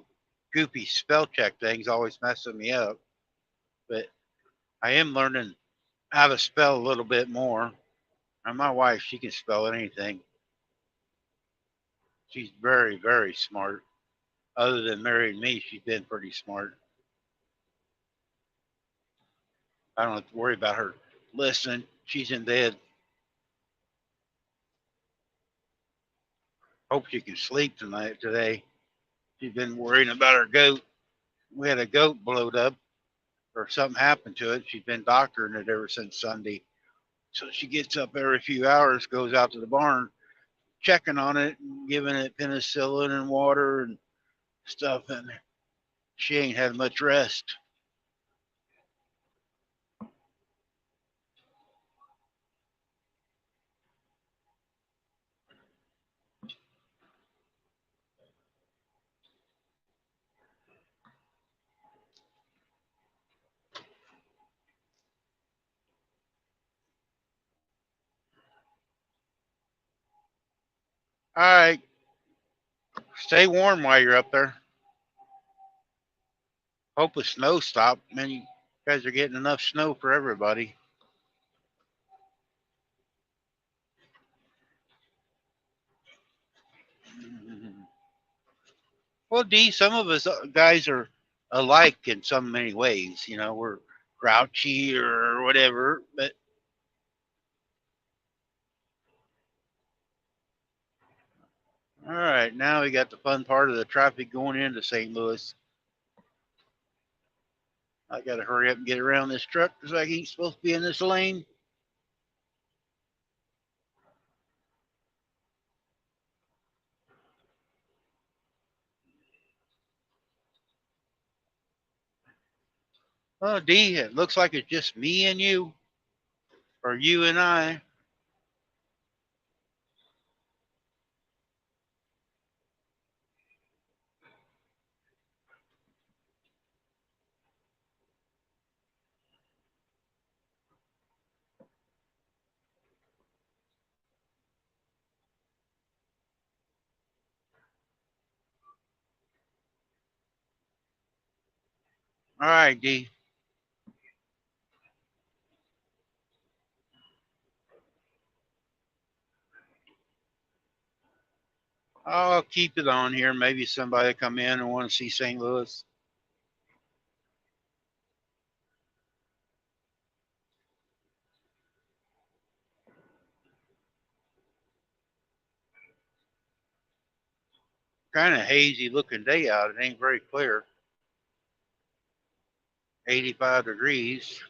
Speaker 1: goofy spell check thing's always messing me up. But I am learning how to spell a little bit more. And my wife, she can spell anything. She's very, very smart. Other than marrying me, she's been pretty smart. I don't have to worry about her listening. She's in bed. Hope she can sleep today. She's been worrying about her goat. We had a goat blowed up or something happened to it. She's been doctoring it ever since Sunday. So she gets up every few hours, goes out to the barn, checking on it, and giving it penicillin and water and stuff. And she ain't had much rest. All right, stay warm while you're up there. Hope the snow stopped. Man, you guys are getting enough snow for everybody. Well, D, some of us guys are alike in so many ways. We're grouchy or whatever. But all right, now we got the fun part of the traffic going into St. Louis. I got to hurry up and get around this truck because I ain't supposed to be in this lane. Oh, D, it looks like it's just me and you, or you and I. All right, D. I'll keep it on here. Maybe somebody will come in and want to see St. Louis. Kind of hazy looking day out. It ain't very clear. 85 degrees.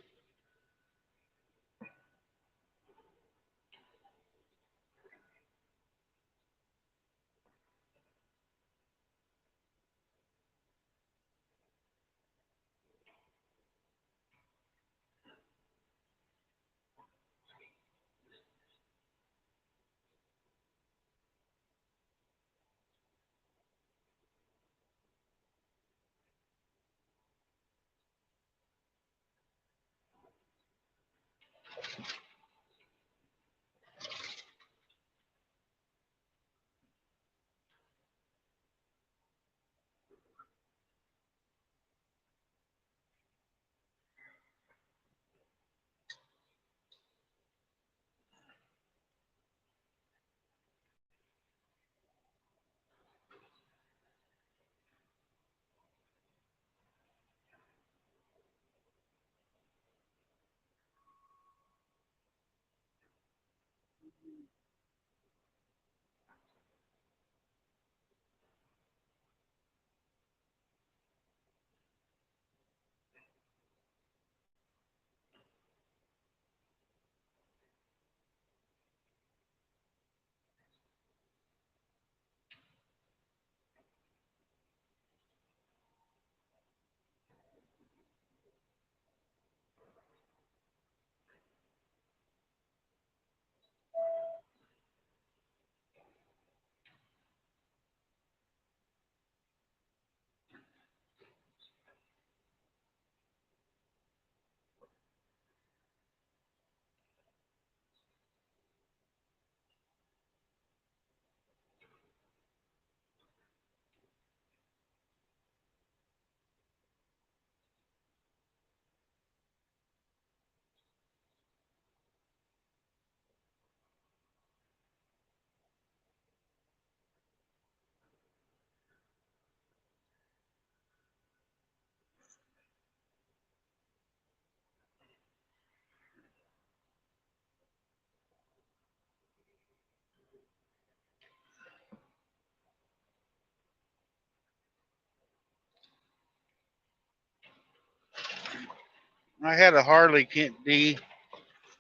Speaker 1: I had a Harley Kent D.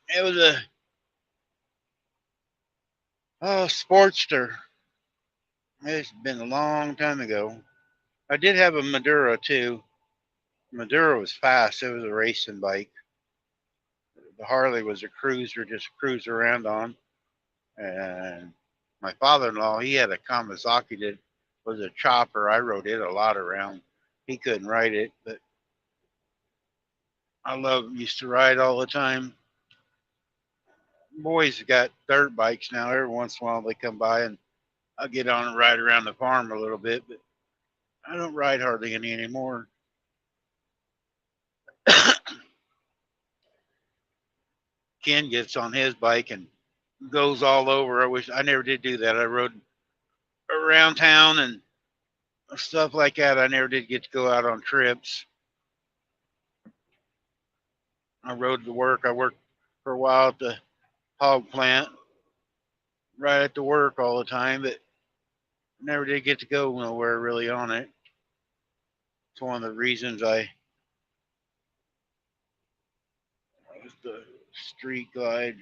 Speaker 1: It was a Sportster. It's been a long time ago. I did have a Madura too. Madura was fast. It was a racing bike. The Harley was a cruiser, just cruise around on. And my father-in-law, he had a Kawasaki that was a chopper. I rode it a lot around. He couldn't ride it, but I used to ride all the time. Boys got dirt bikes now. Every once in a while they come by and I'll get on and ride around the farm a little bit, but I don't ride hardly any anymore. Ken gets on his bike and goes all over. I wish I never did do that. I rode around town and stuff like that. I never did get to go out on trips. I rode to work. I worked for a while at the hog plant, right at the work all the time, but never did get to go nowhere really on it. It's one of the reasons I was the street glide,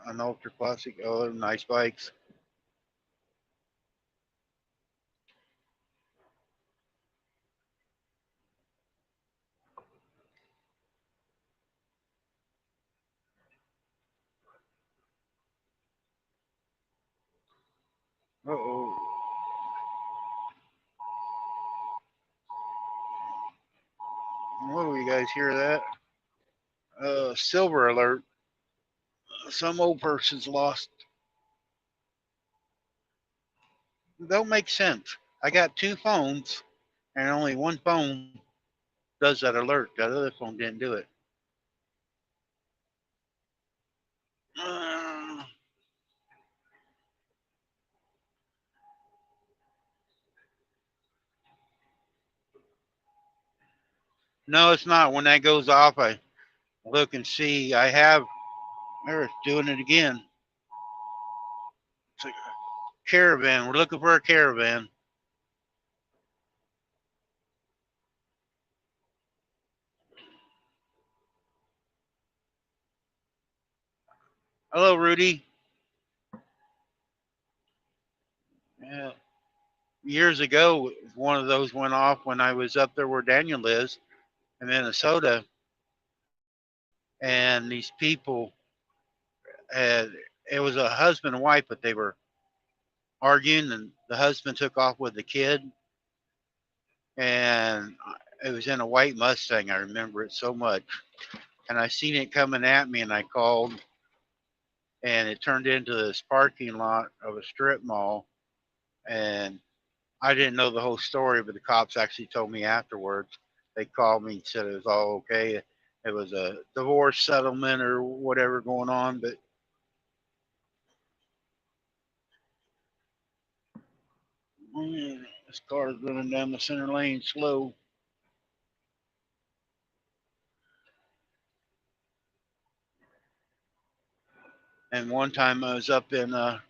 Speaker 1: an ultra classic. Oh, they're nice bikes. Oh, what do you guys hear that? Silver alert. Some old person's lost. Don't make sense. I got two phones, and only one phone does that alert. That other phone didn't do it. Uh, No, it's not. When that goes off, I look and see. I have. There, it's doing it again. It's a caravan. We're looking for a caravan. Hello, Rudy. Yeah. Years ago, one of those went off when I was up there where Daniel lives in Minnesota, and these people had. It was a husband and wife, but they were arguing, and the husband took off with the kid, and it was in a white Mustang. I remember it so much, and I seen it coming at me, and I called, and it turned into this parking lot of a strip mall, and I didn't know the whole story, but the cops actually told me afterwards. They called me and said it was all okay. It was a divorce settlement or whatever going on, but this car is running down the center lane slow. And one time I was up in by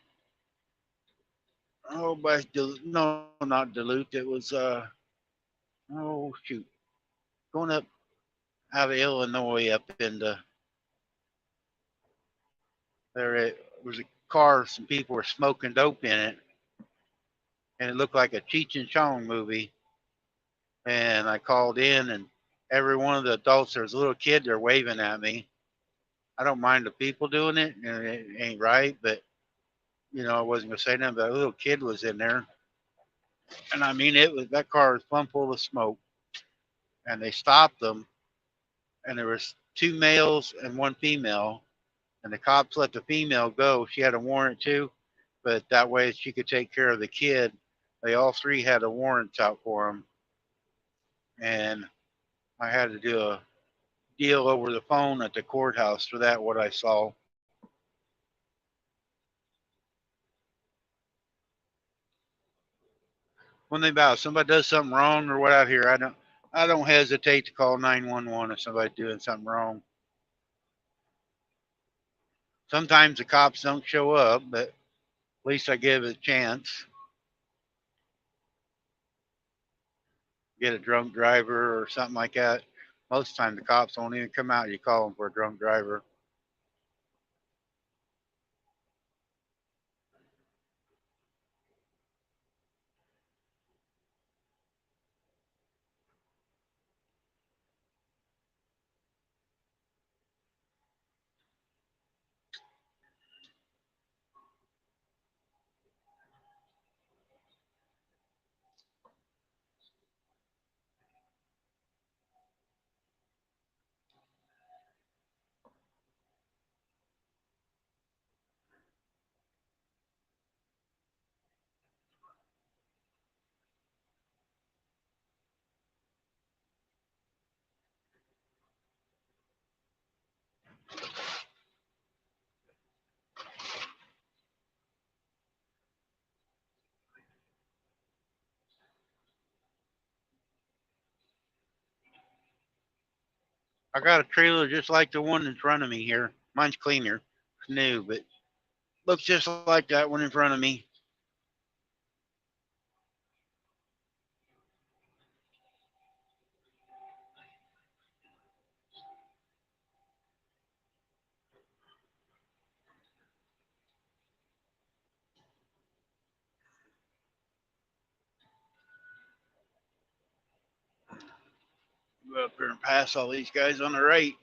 Speaker 1: no, not Duluth. It was oh shoot, going up out of Illinois up into there. It was a car. Some people were smoking dope in it, and it looked like a Cheech and Chong movie. And I called in, and every one of the adults, there was a little kid there waving at me. I don't mind the people doing it, and it ain't right, but I wasn't gonna say nothing. But a little kid was in there, and I mean, it was that car was plumb full of smoke. And they stopped them, and there was two males and one female, and the cops let the female go. She had a warrant too, but that way she could take care of the kid. They all three had a warrants out for them, and I had to do a deal over the phone at the courthouse for that. What I saw. When they bow, somebody does something wrong or what out here, I don't hesitate to call 911 if somebody's doing something wrong. Sometimes the cops don't show up, but at least I give it a chance. Get a drunk driver or something like that. Most times the cops won't even come out. You call them for a drunk driver. I got a trailer just like the one in front of me here. Mine's cleaner. It's new, but looks just like that one in front of me. Go up here and pass all these guys on the right.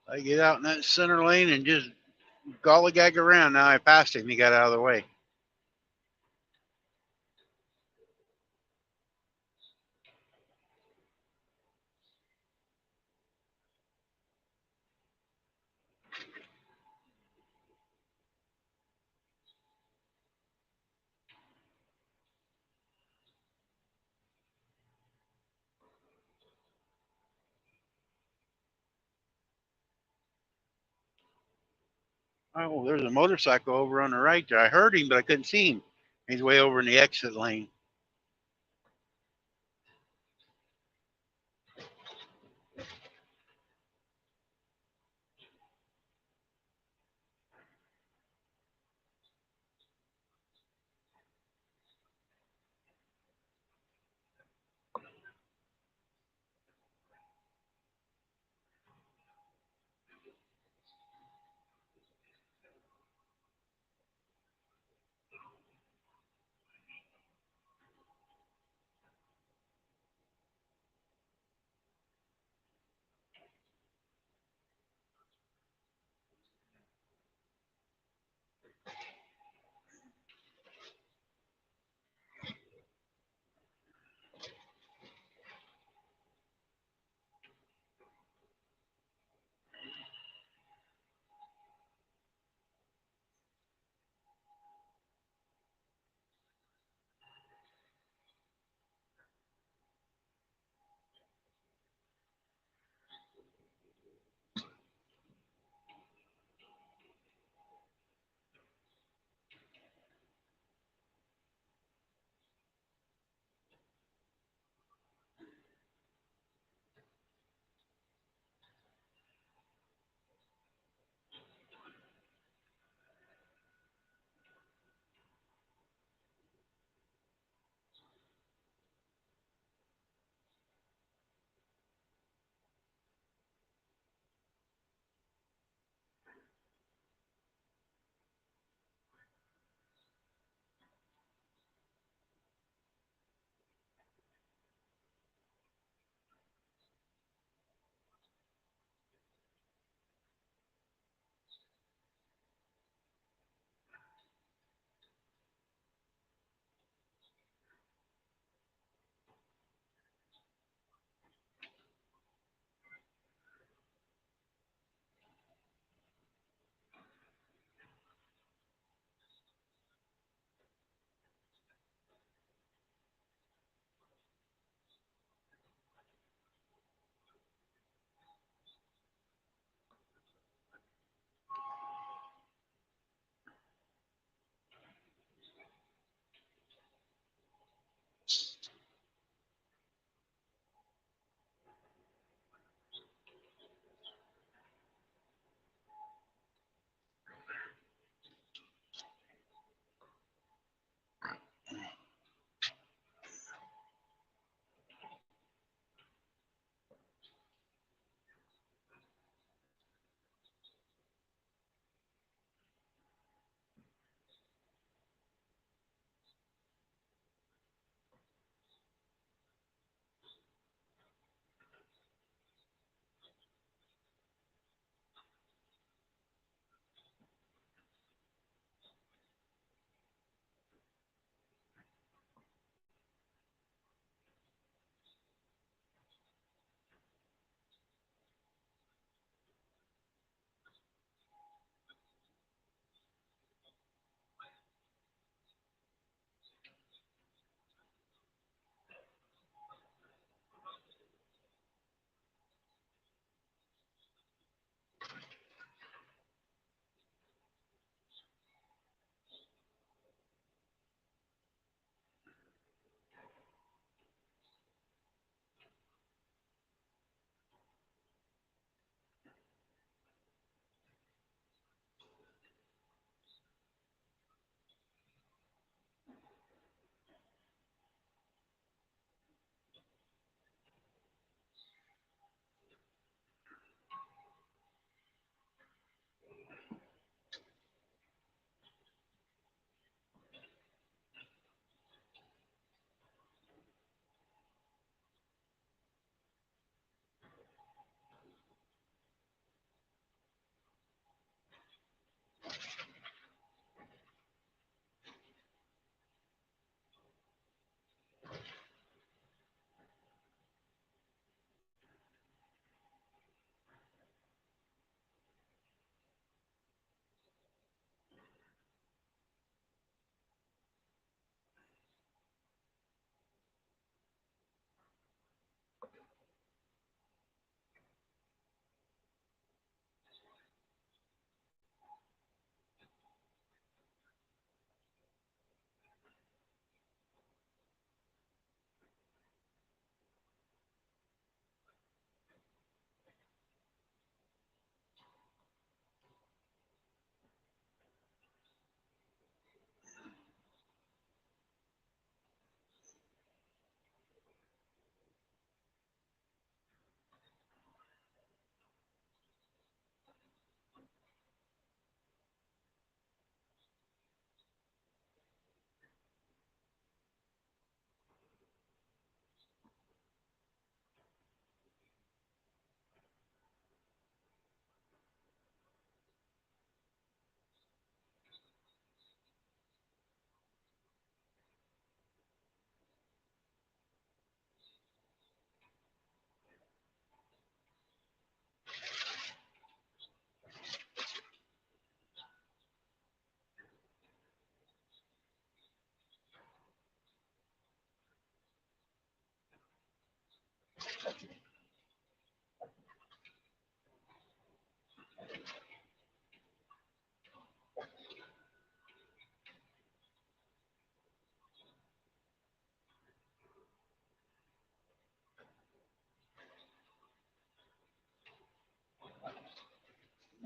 Speaker 1: I get out in that center lane and just gollygag around. Now I passed him. He got out of the way. Oh, there's a motorcycle over on the right there. I heard him, but I couldn't see him. He's way over in the exit lane.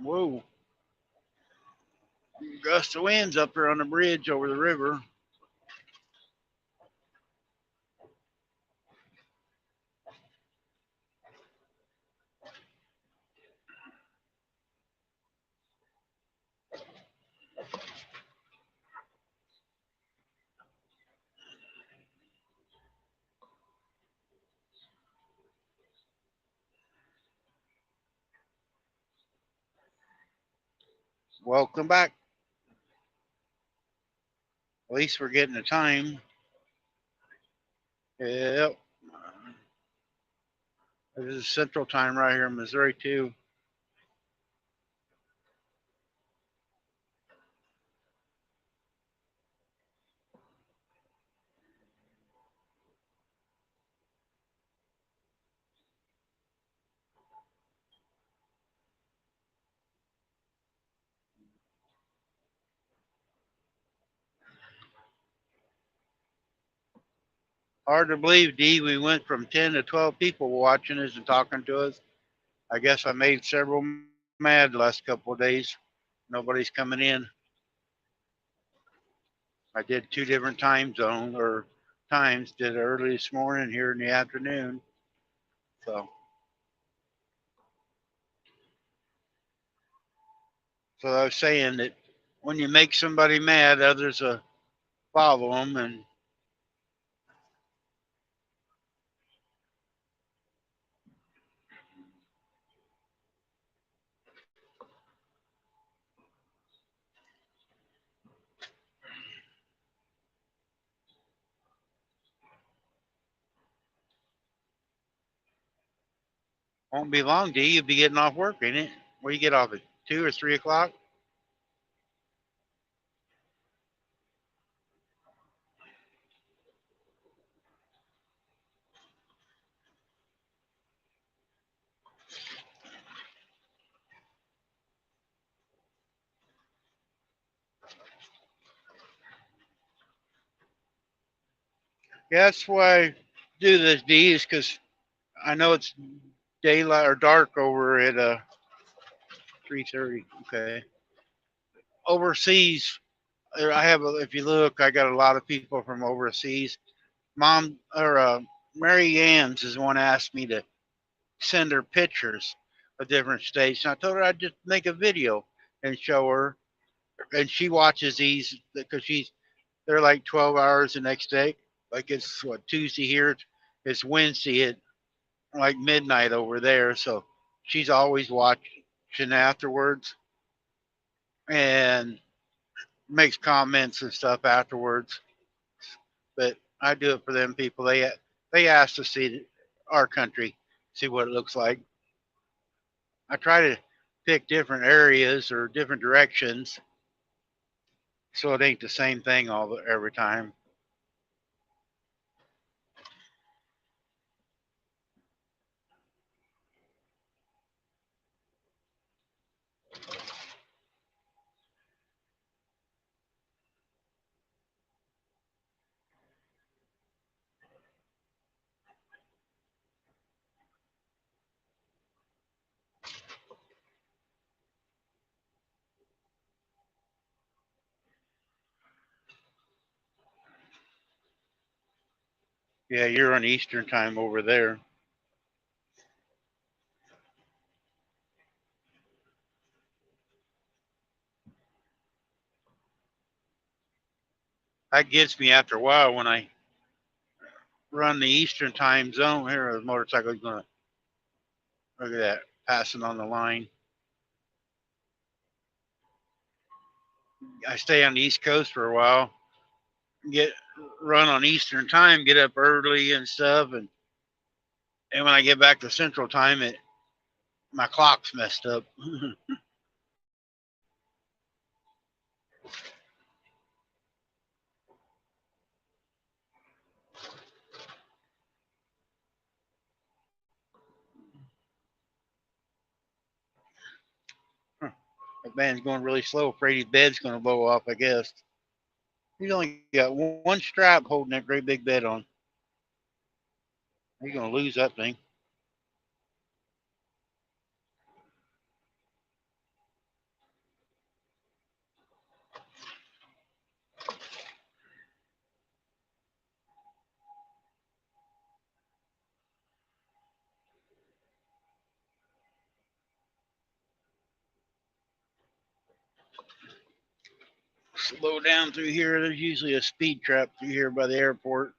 Speaker 1: Whoa. Gust of winds up there on the bridge over the river. Welcome back. At least we're getting the time. Yep. This is Central Time right here in Missouri too. Hard to believe, D. We went from 10 to 12 people watching us and talking to us. I guess I made several mad the last couple of days. Nobody's coming in. I did 2 different time zones or times. Did it early this morning, here in the afternoon. So I was saying that when you make somebody mad, others follow them, and won't be long, D. You'll be getting off work, ain't it? Where you get off at 2 or 3 o'clock? Yeah, that's why I do this, D, is because I know it's daylight or dark over at 3:30. Okay. Overseas, I have. If you look, I got a lot of people from overseas. Mom or Mary Ann's is one asked me to send her pictures of different states, and I told her I'd just make a video and show her, and she watches these because they're like 12 hours the next day. Like it's what, Tuesday here, it's Wednesday at like midnight over there. So she's always watching afterwards and makes comments and stuff afterwards. But I do it for them people. They ask to see our country, see what it looks like. I try to pick different areas or different directions so it ain't the same thing every time. Yeah, you're on Eastern time over there. That gets me after a while when I run the Eastern time zone. Here, the motorcycle's gonna look at that passing on the line. I stay on the East Coast for a while, get run on Eastern time, get up early and stuff, and when I get back to Central time, my clock's messed up. That man's going really slow. Afraid his bed's going to blow off, I guess. He's only got one strap holding that great big bed on. He's going to lose that thing. slow down through here. There's usually a speed trap through here by the airport.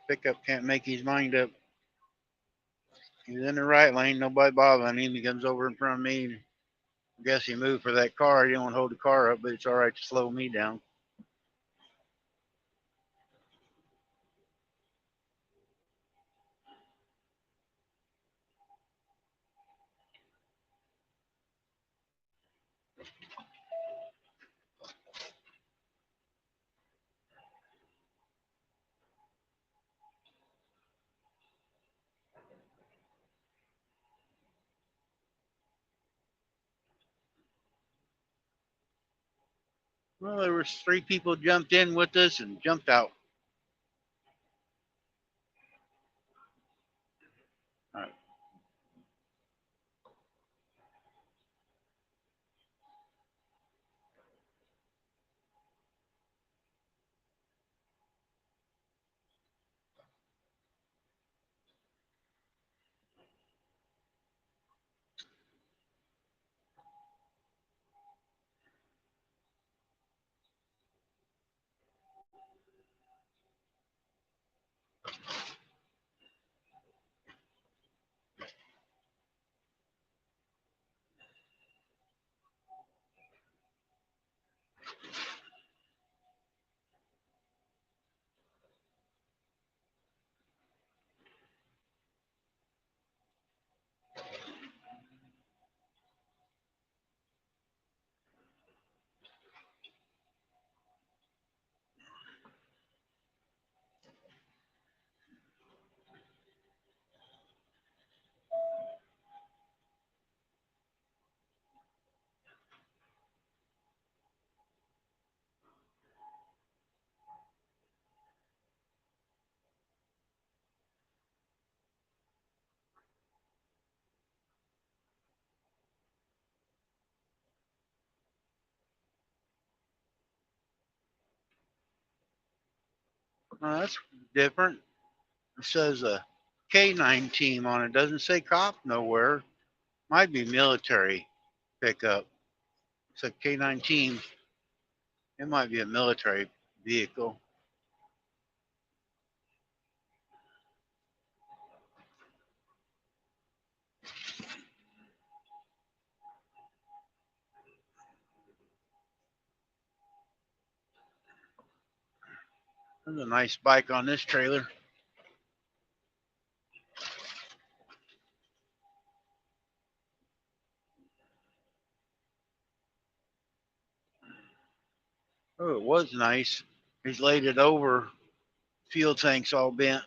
Speaker 1: Pickup can't make his mind up. He's in the right lane, nobody bothering him. He comes over in front of me. I guess he moved for that car. He don't hold the car up, but it's all right to slow me down. Well, there was 3 people jumped in with us and jumped out. All right. That's different. It says a K9 team on it. Doesn't say cop nowhere. Might be military pickup. It's a K9 team. It might be a military vehicle. There's a nice bike on this trailer. Oh, it was nice. He's laid it over. Fuel tank's all bent.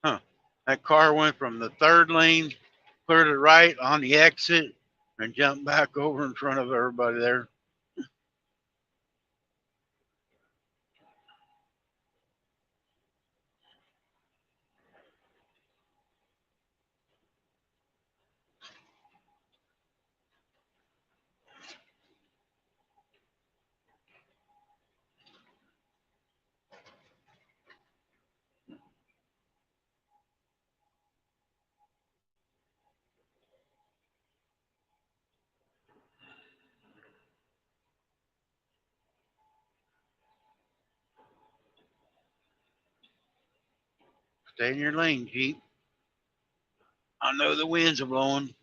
Speaker 1: Huh. That car went from the 3rd lane clear to the right on the exit and jumped back over in front of everybody there. Stay in your lane, Jeep. I know the winds are blowing.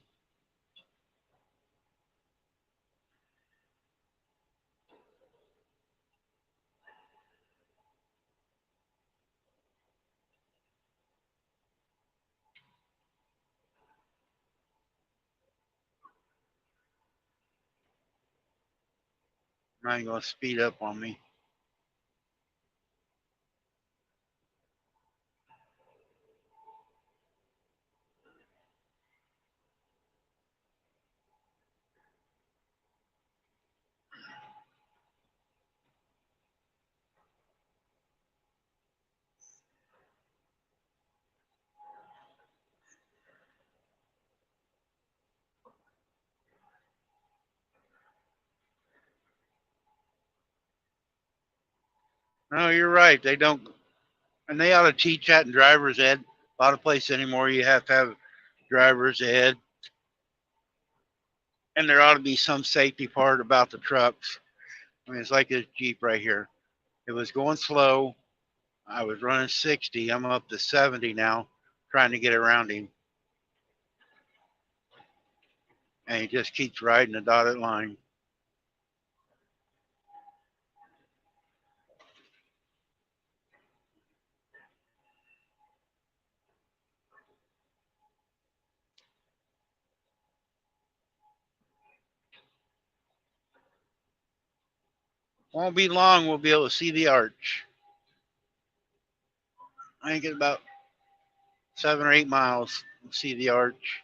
Speaker 1: I ain't gonna speed up on me. No, you're right. They don't, and they ought to teach that in driver's ed. A lot of places anymore, you have to have driver's ed, and there ought to be some safety part about the trucks. I mean, it's like this Jeep right here. It was going slow. I was running 60. I'm up to 70 now, trying to get around him, and he just keeps riding the dotted line. Won't be long. We'll be able to see the arch. I think it's about 7 or 8 miles. We'll see the arch.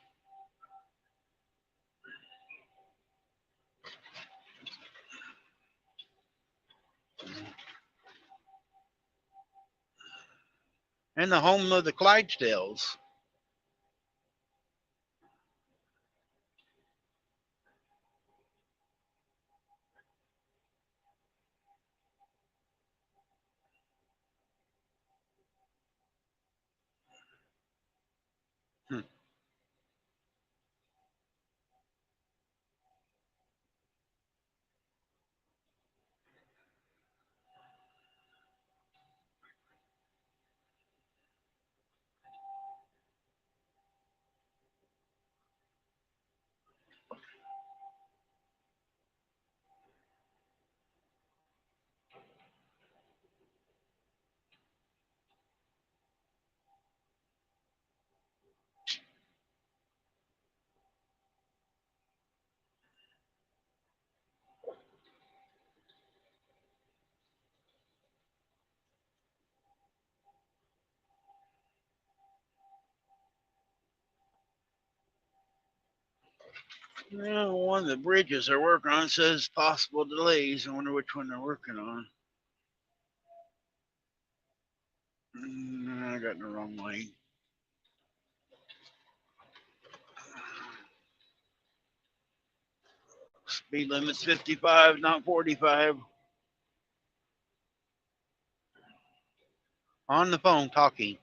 Speaker 1: And the home of the Clydesdales. Hmm. Well, one of the bridges they're working on says possible delays. I wonder which one they're working on. I got in the wrong lane. Speed limit's 55, not 45. On the phone talking.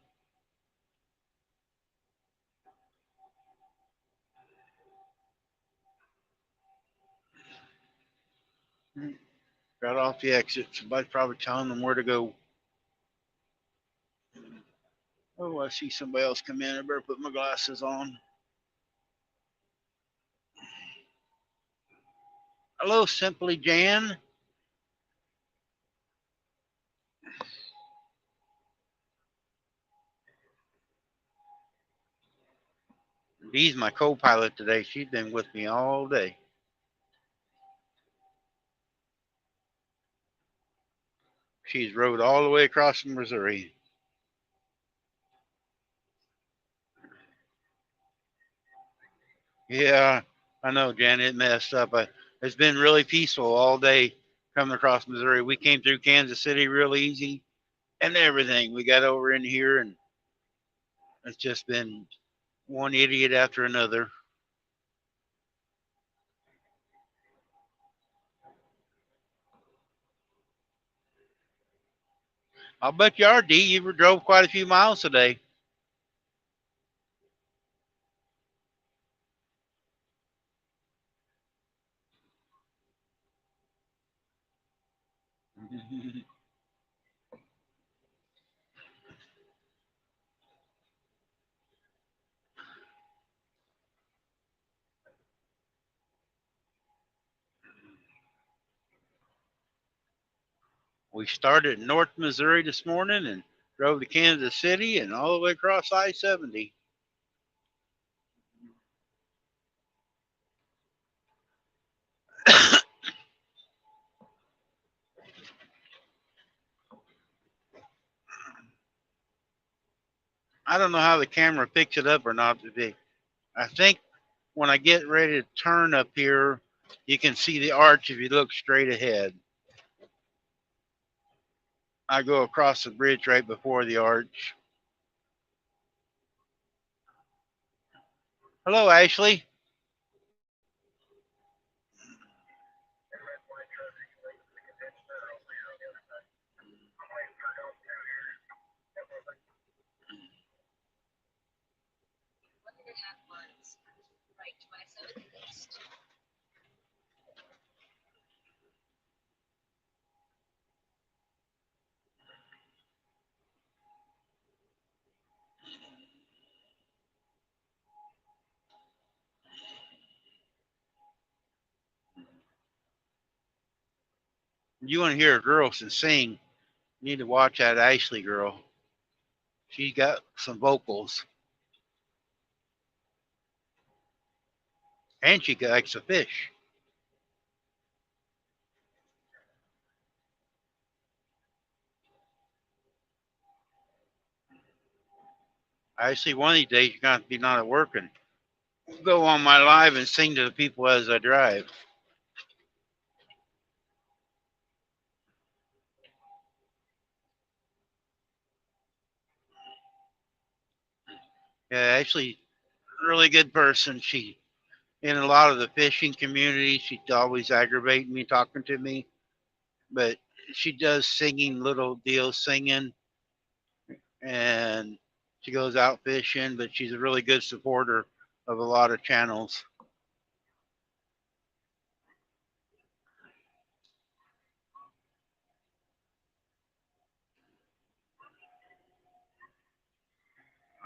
Speaker 1: Got off the exit. Somebody's probably telling them where to go. Oh, I see somebody else come in. I better put my glasses on. Hello, Simply Jan. Dee's my co-pilot today. She's been with me all day. She's rode all the way across from Missouri. Yeah, I know, Jan. It messed up. It's been really peaceful all day coming across Missouri. We came through Kansas City real easy and everything. We got over in here, and it's just been one idiot after another. I'll bet you are, D. You drove quite a few miles today. We started in North Missouri this morning and drove to Kansas City and all the way across I-70. I don't know how the camera picks it up or not. I think when I get ready to turn up here, you can see the arch if you look straight ahead. I go across the bridge right before the arch. Hello, Ashley. You want to hear a girl sing? You need to watch that Ashley girl. She got some vocals, and she likes to fish. Ashley, one of these days you're going to be not at work and go on my live and sing to the people as I drive. Yeah, Ashley, really good person. She in a lot of the fishing community. She's always aggravating me, talking to me, but she does singing little deals, singing, and she goes out fishing. But she's a really good supporter of a lot of channels.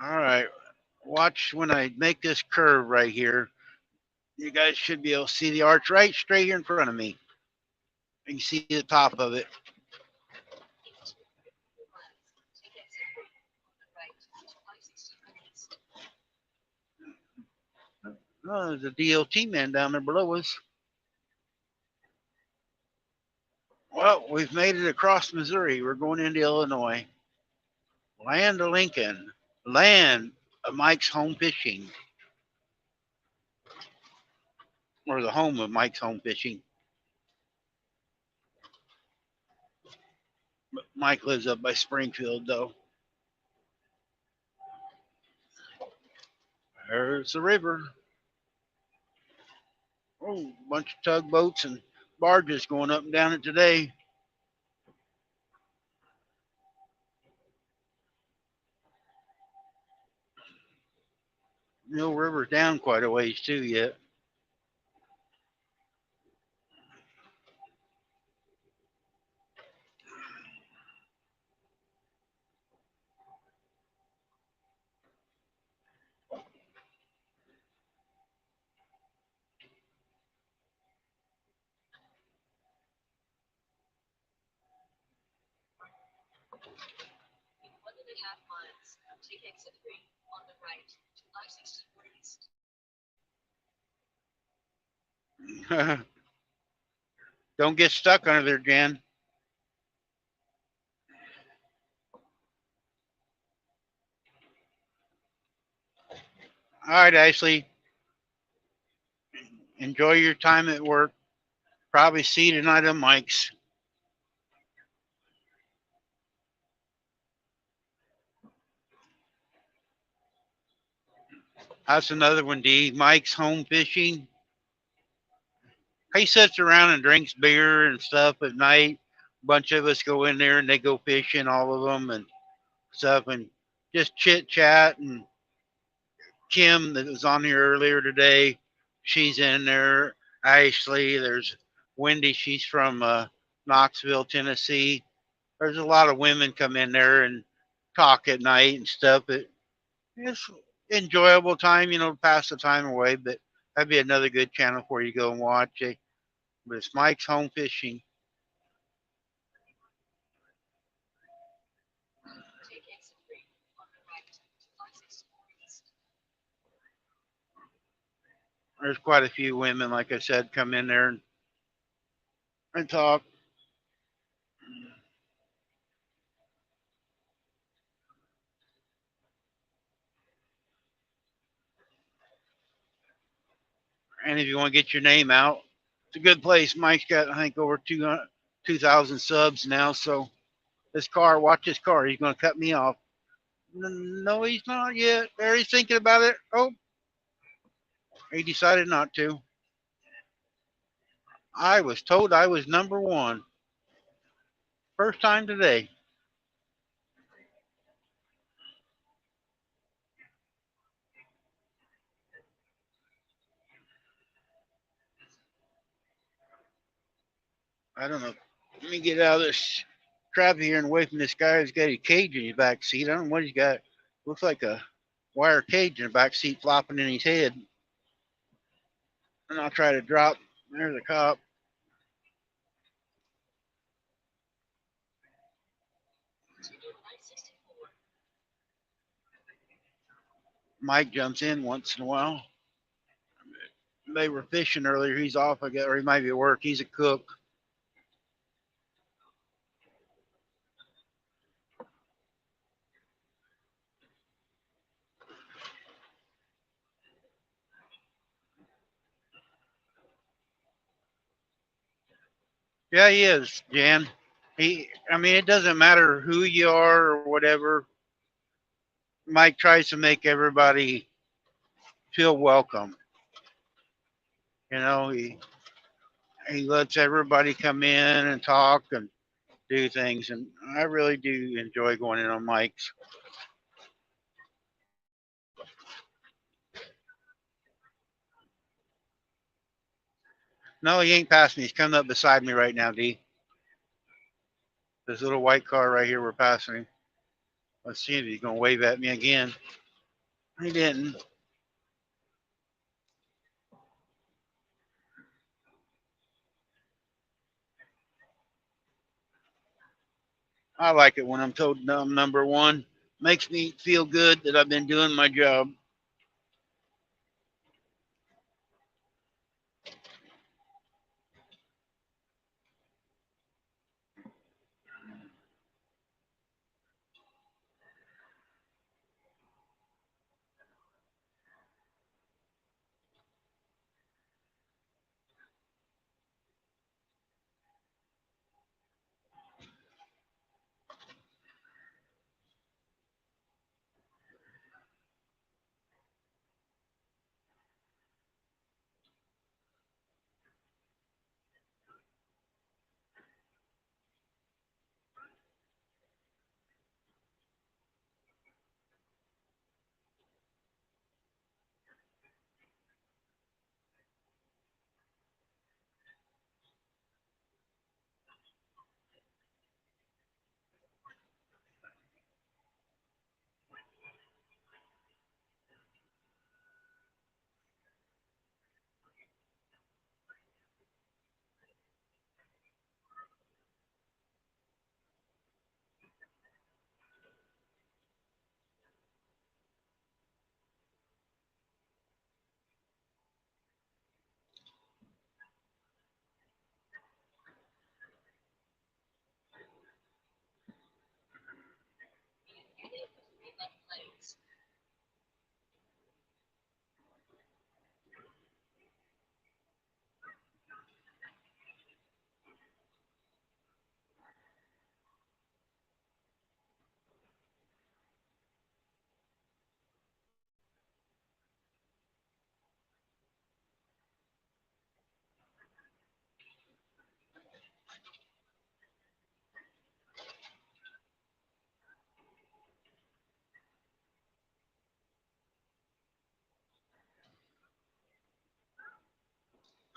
Speaker 1: All right, watch when I make this curve right here. You guys should be able to see the arch right straight here in front of me. You can see the top of it. Oh, there's a DOT man down there below us. Well, we've made it across Missouri. We're going into Illinois. Land of Lincoln. Land of Mike's Home Fishing. Or the home of Mike's Home Fishing. But Mike lives up by Springfield, though. There's the river. Oh, bunch of tugboats and barges going up and down it today. Mill River's down quite a ways too yet. Don't get stuck under there, Jan. All right, Ashley. Enjoy your time at work. Probably see you tonight on Mike's. That's another one, D. Mike's Home Fishing. He sits around and drinks beer and stuff at night. A bunch of us go in there and they go fishing, all of them, and stuff, and just chit chat. And Kim, that was on here earlier today, she's in there. Ashley, there's Wendy, she's from Knoxville, Tennessee. There's a lot of women come in there and talk at night and stuff. It's enjoyable time, pass the time away. But that'd be another good channel for you to go and watch. But it's Mike's Home Fishing. There's quite a few women, like I said, come in there and talk. And if you want to get your name out, it's a good place. Mike's got, I think, over 2,000 subs now. So this car, watch this car. He's going to cut me off. No, he's not yet. There, he's thinking about it. Oh, he decided not to. I was told I was number one. First time today. I don't know. Let me get out of this traffic here and away from this guy who's got a cage in his back seat. I don't know what he's got. Looks like a wire cage in the back seat flopping in his head. And I'll try to drop. There's a cop. Mike jumps in once in a while. They were fishing earlier. He's off, I guess, or he might be at work. He's a cook. Yeah, he is, Jan. I mean, it doesn't matter who you are or whatever. Mike tries to make everybody feel welcome. You know, he lets everybody come in and talk and do things, and I really do enjoy going in on Mike's. No, he ain't passing me. He's coming up beside me right now, D. This little white car right here we're passing. Let's see if he's gonna wave at me again. He didn't. I like it when I'm told I'm number one. Makes me feel good that I've been doing my job.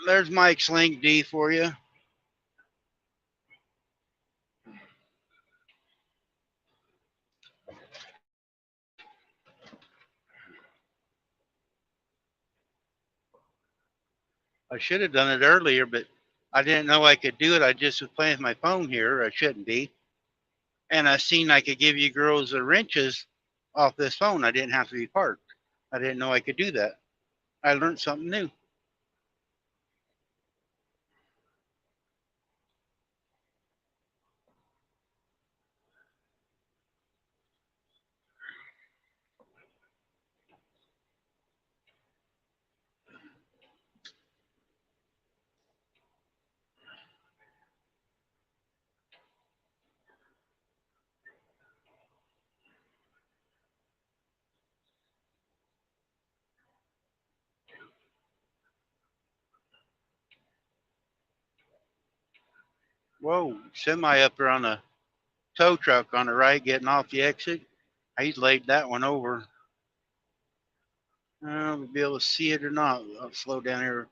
Speaker 1: There's Mike's link, D, for you. I should have done it earlier, but I didn't know I could do it. I just was playing with my phone here. I shouldn't be. And I seen I could give you girls the wrenches off this phone. I didn't have to be parked. I didn't know I could do that. I learned something new. Whoa, semi up there on the tow truck on the right, getting off the exit. He's laid that one over. I don't know if we'll be able to see it or not. I'll slow down here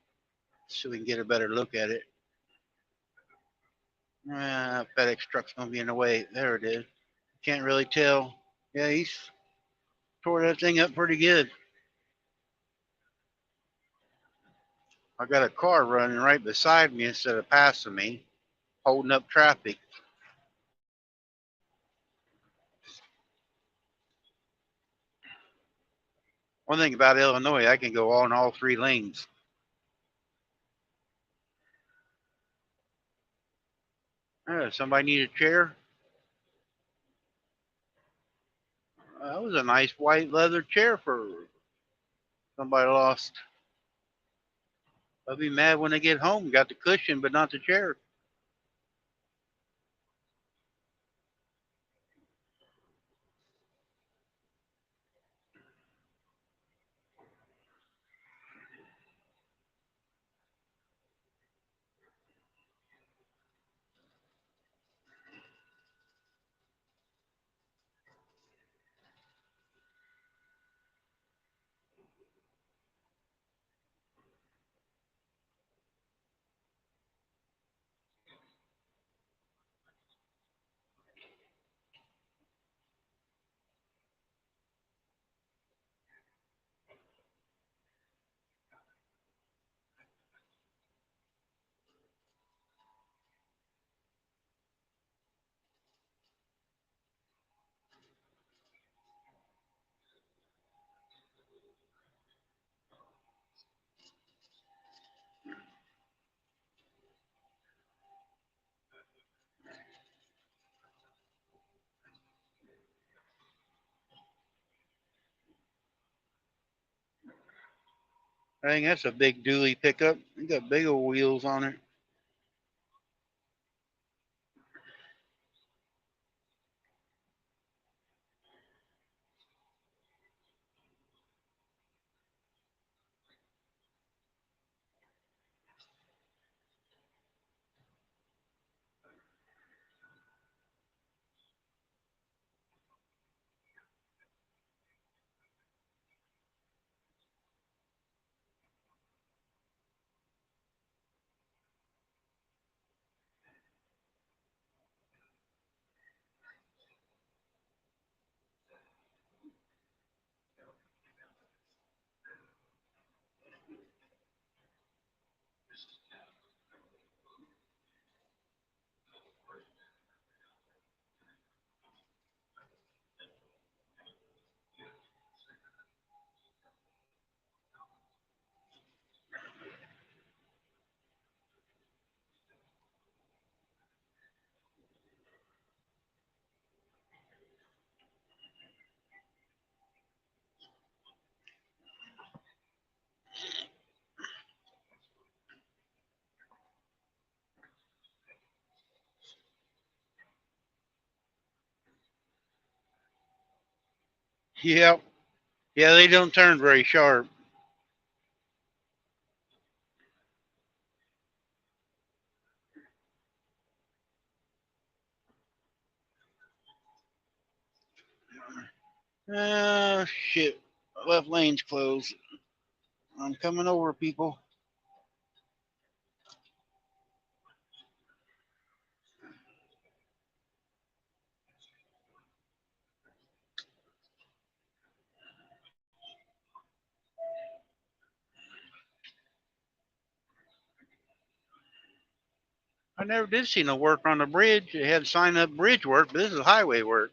Speaker 1: so we can get a better look at it. FedEx truck's gonna be in the way. There it is. Can't really tell. Yeah, he's tore that thing up pretty good. I got a car running right beside me instead of passing me, holding up traffic. One thing about Illinois, I can go on all three lanes. Somebody need a chair? That was a nice white leather chair for somebody lost. I'll be mad when they get home. Got the cushion, but not the chair. I think that's a big dually pickup. It got big old wheels on it. Yep. Yeah, they don't turn very sharp. Shit. Left lane's closed. I'm coming over, people. I never did see no work on the bridge. It had sign up bridge work, but this is highway work.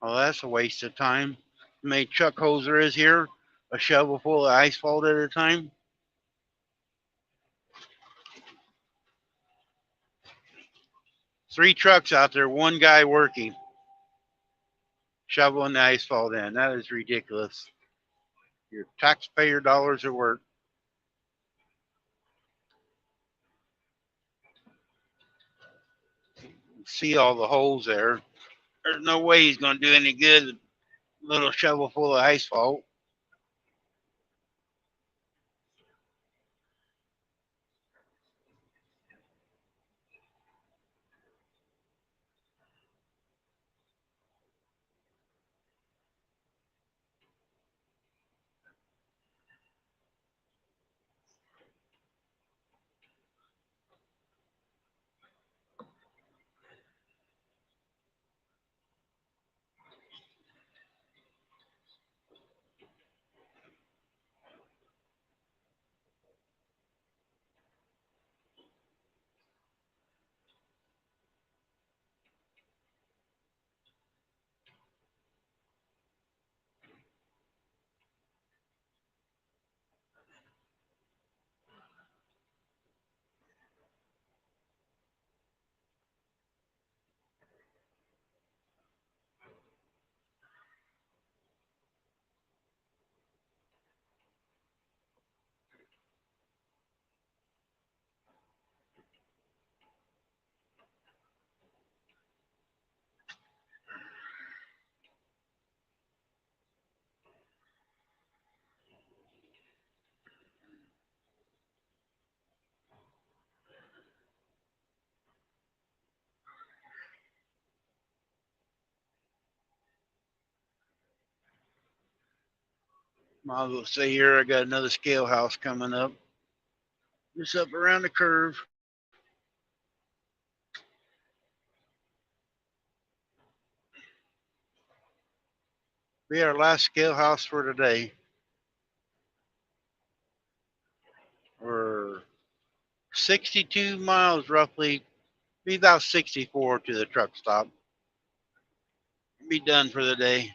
Speaker 1: Oh, that's a waste of time. How many chuck holes there is here? A shovel full of asphalt at a time. 3 trucks out there, one guy working, shoveling the asphalt in. That is ridiculous. Your taxpayer dollars at work. see all the holes there. There's no way he's going to do any good with a little shovel full of asphalt. Might as well say here I got another scale house coming up. Just up around the curve. Be our last scale house for today. We're 62 miles roughly. Be about 64 to the truck stop. Be done for the day.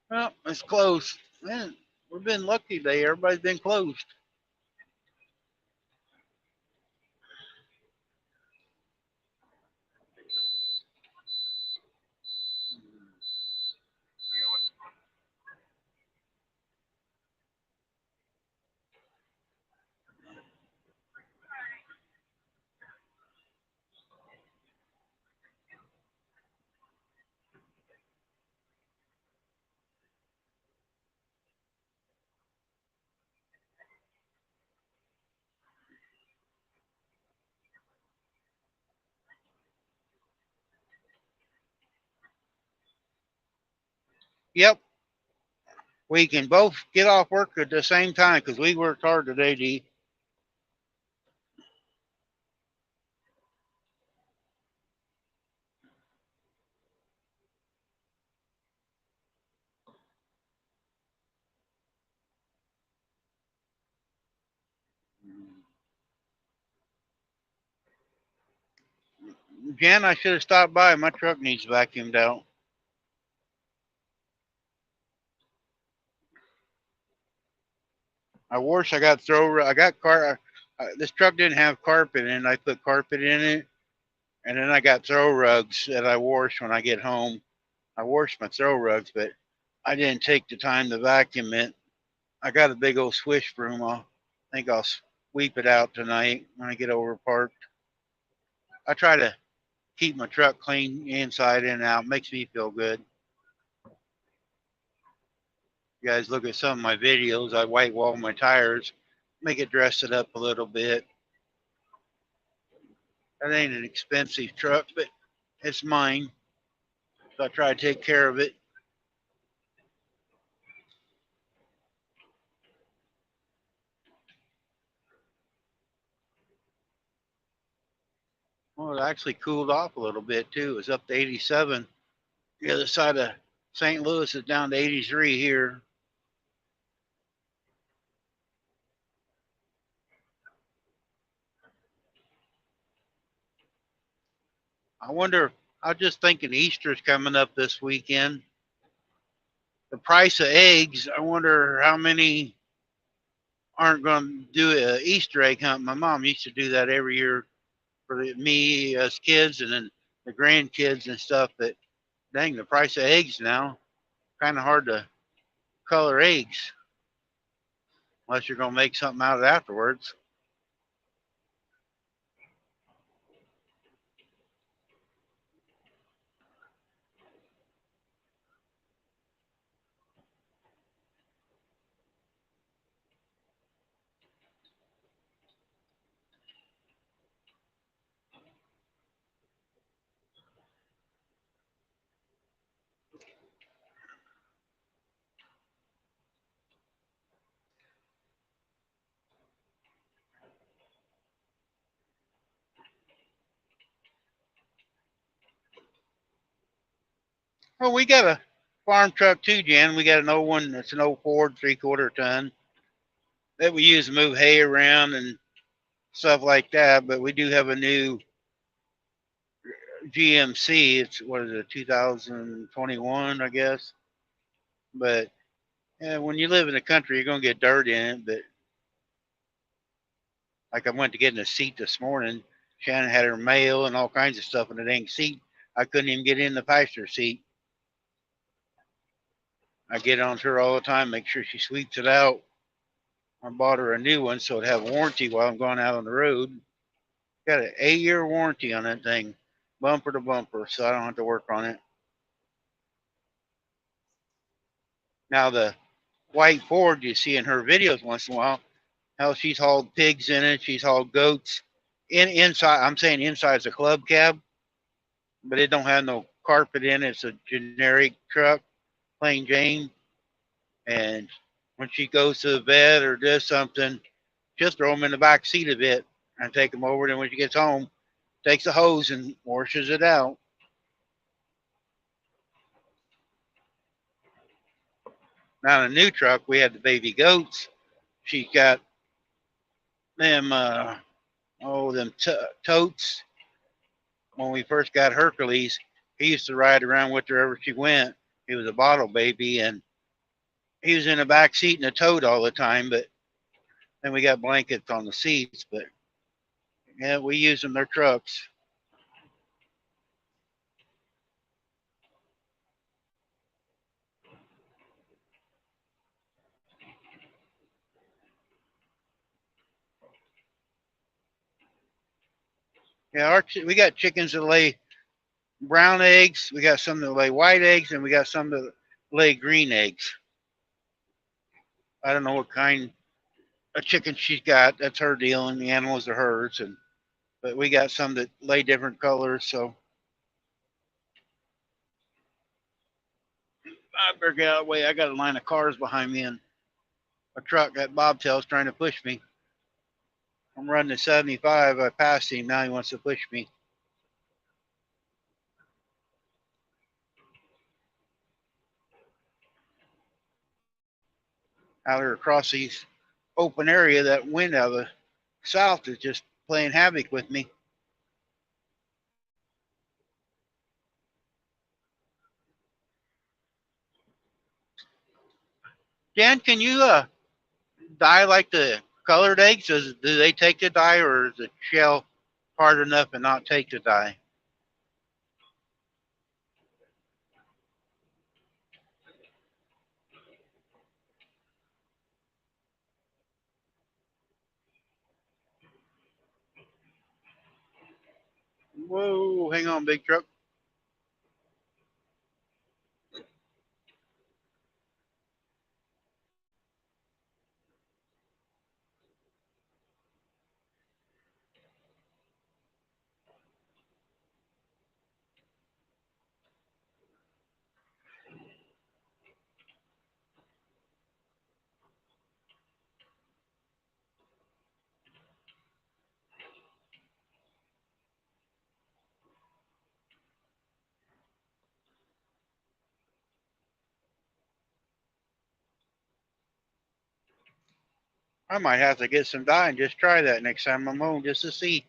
Speaker 1: Well, it's close. Man, we've been lucky today. Everybody's been closed. Yep. We can both get off work at the same time because we worked hard today, D. Jen, I should have stopped by. My truck needs vacuumed out. I wish I got I got car. This truck didn't have carpet in it. I put carpet in it, and then I got throw rugs that I wash when I get home. I wash my throw rugs, but I didn't take the time to vacuum it. I got a big old swish broom. I think I'll sweep it out tonight when I get over parked. I try to keep my truck clean inside and out. Makes me feel good. You guys look at some of my videos. I white wall my tires, make it dress it up a little bit. That ain't an expensive truck, but it's mine. So I try to take care of it. Well, it actually cooled off a little bit too. It's up to 87. The other side of St. Louis is down to 83 here. I wonder, I was just thinking Easter's coming up this weekend. The price of eggs, I wonder how many aren't going to do an Easter egg hunt. My mom used to do that every year for me as kids and then the grandkids and stuff. But dang, the price of eggs now, kind of hard to color eggs unless you're going to make something out of it afterwards. Well, we got a farm truck too, Jan. We got an old one that's an old Ford 3/4 ton that we use to move hay around and stuff like that. But we do have a new GMC. It's what is it, 2021, I guess. But yeah, when you live in the country, you're gonna get dirt in it. But like I went to get in a seat this morning, Shannon had her mail and all kinds of stuff in the dang seat. I couldn't even get in the passenger seat. I get on to her all the time, make sure she sweeps it out. I bought her a new one so it'd have warranty while I'm going out on the road. Got an 8-year warranty on that thing, bumper to bumper, so I don't have to work on it. Now the white Ford you see in her videos once in a while, how she's hauled pigs in it, she's hauled goats. Inside, I'm saying inside is a club cab, but it don't have no carpet in it. It's a generic truck, plain Jane. And when she goes to the vet or does something, just throw them in the back seat of it and take them over. Then when she gets home, takes a hose and washes it out. Now in the new truck, we had the baby goats. She got them, them totes. When we first got Hercules, he used to ride around with her wherever she went. He was a bottle baby, and he was in the back seat in a tote all the time. But then we got blankets on the seats. But yeah, we use them. They're trucks. Yeah, we got chickens that lay brown eggs. We got some that lay white eggs, and we got some that lay green eggs. I don't know what kind of chicken she's got. That's her deal, and the animals are hers. And but we got some that lay different colors. So I better get out of the way. I got a line of cars behind me and a truck that bobtail's trying to push me. I'm running at 75. I passed him. Now he wants to push me. Out here across these open area, that wind out of the south is just playing havoc with me. Dan, can you dye like the colored eggs? Do they take the dye, or is the shell hard enough and not take the dye? Whoa, hang on, big truck. I might have to get some dye and just try that next time I'm home just to see.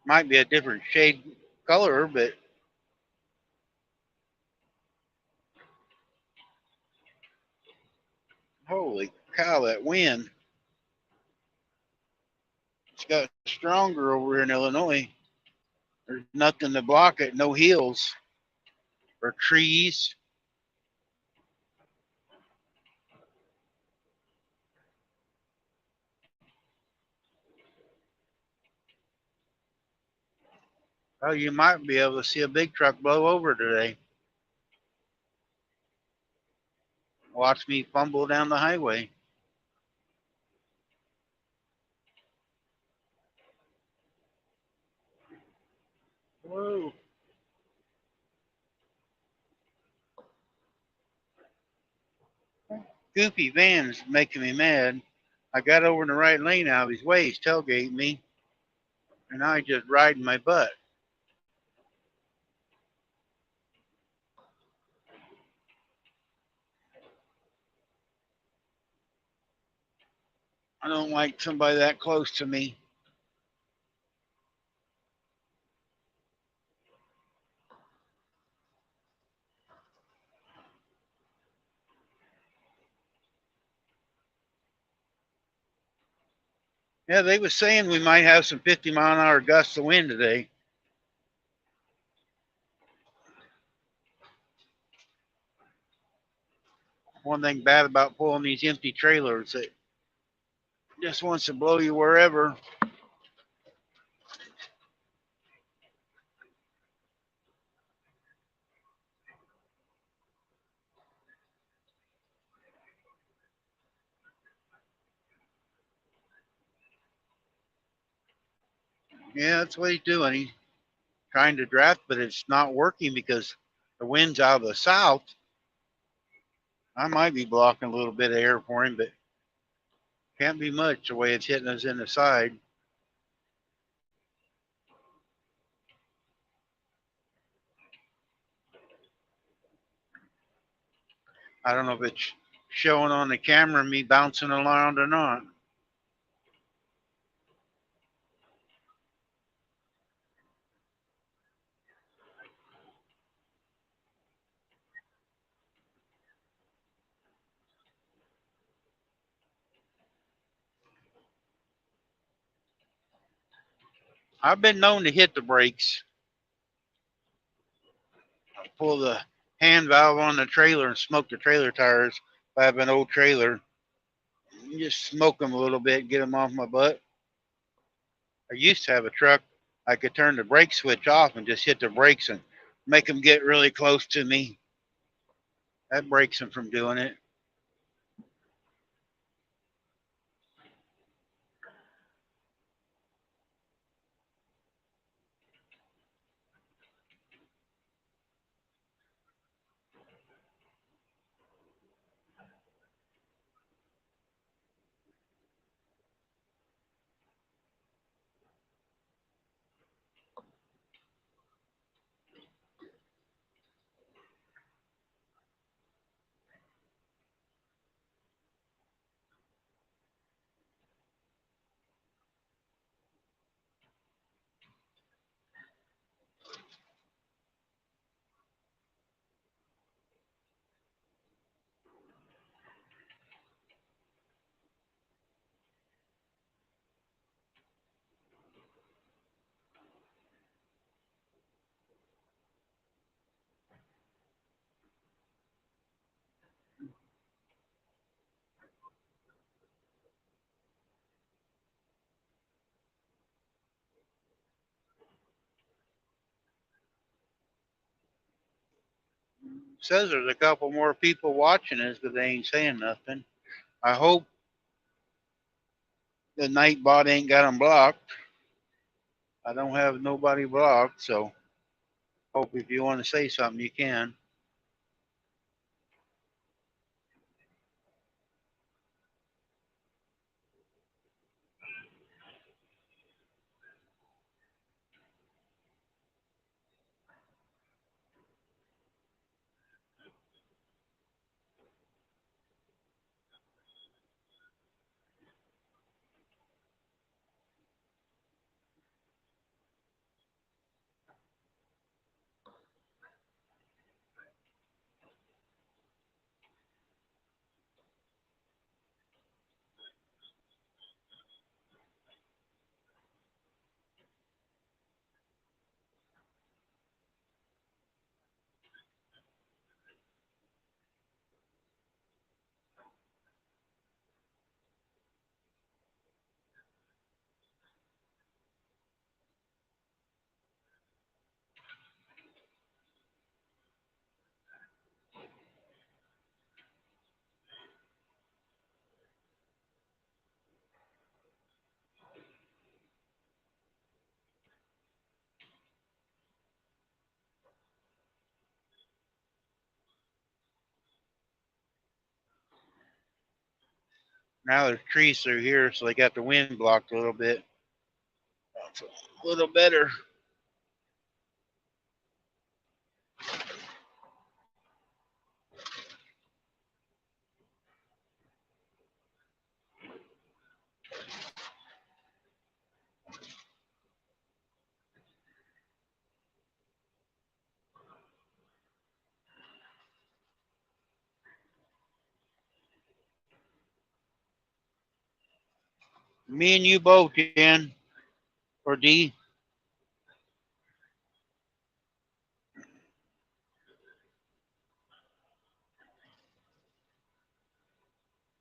Speaker 1: Might be a different shade color, but holy cow, that wind. It's got stronger over here in Illinois. There's nothing to block it, no hills or trees. Oh, you might be able to see a big truck blow over today. Watch me fumble down the highway. Whoa. Goofy van's making me mad. I got over in the right lane out of his way. He's tailgating me, and I just riding my butt. I don't like somebody that close to me. Yeah, they was saying we might have some 50-mile-an-hour gusts of wind today. One thing bad about pulling these empty trailers, it just wants to blow you wherever. Yeah, that's what he's doing. He's trying to draft, but it's not working because the wind's out of the south. I might be blocking a little bit of air for him, but can't be much the way it's hitting us in the side. I don't know if it's showing on the camera me bouncing around or not. I've been known to hit the brakes, pull the hand valve on the trailer and smoke the trailer tires. If I have an old trailer, you just smoke them a little bit, get them off my butt. I used to have a truck. I could turn the brake switch off and just hit the brakes and make them get really close to me. That breaks them from doing it. Says there's a couple more people watching us, but they ain't saying nothing. I hope the Nightbot ain't got them blocked. I don't have nobody blocked, so hope if you want to say something, you can. Now there's trees through here, so they got the wind blocked a little bit. That's a little better. Me and you both, Jen, or D.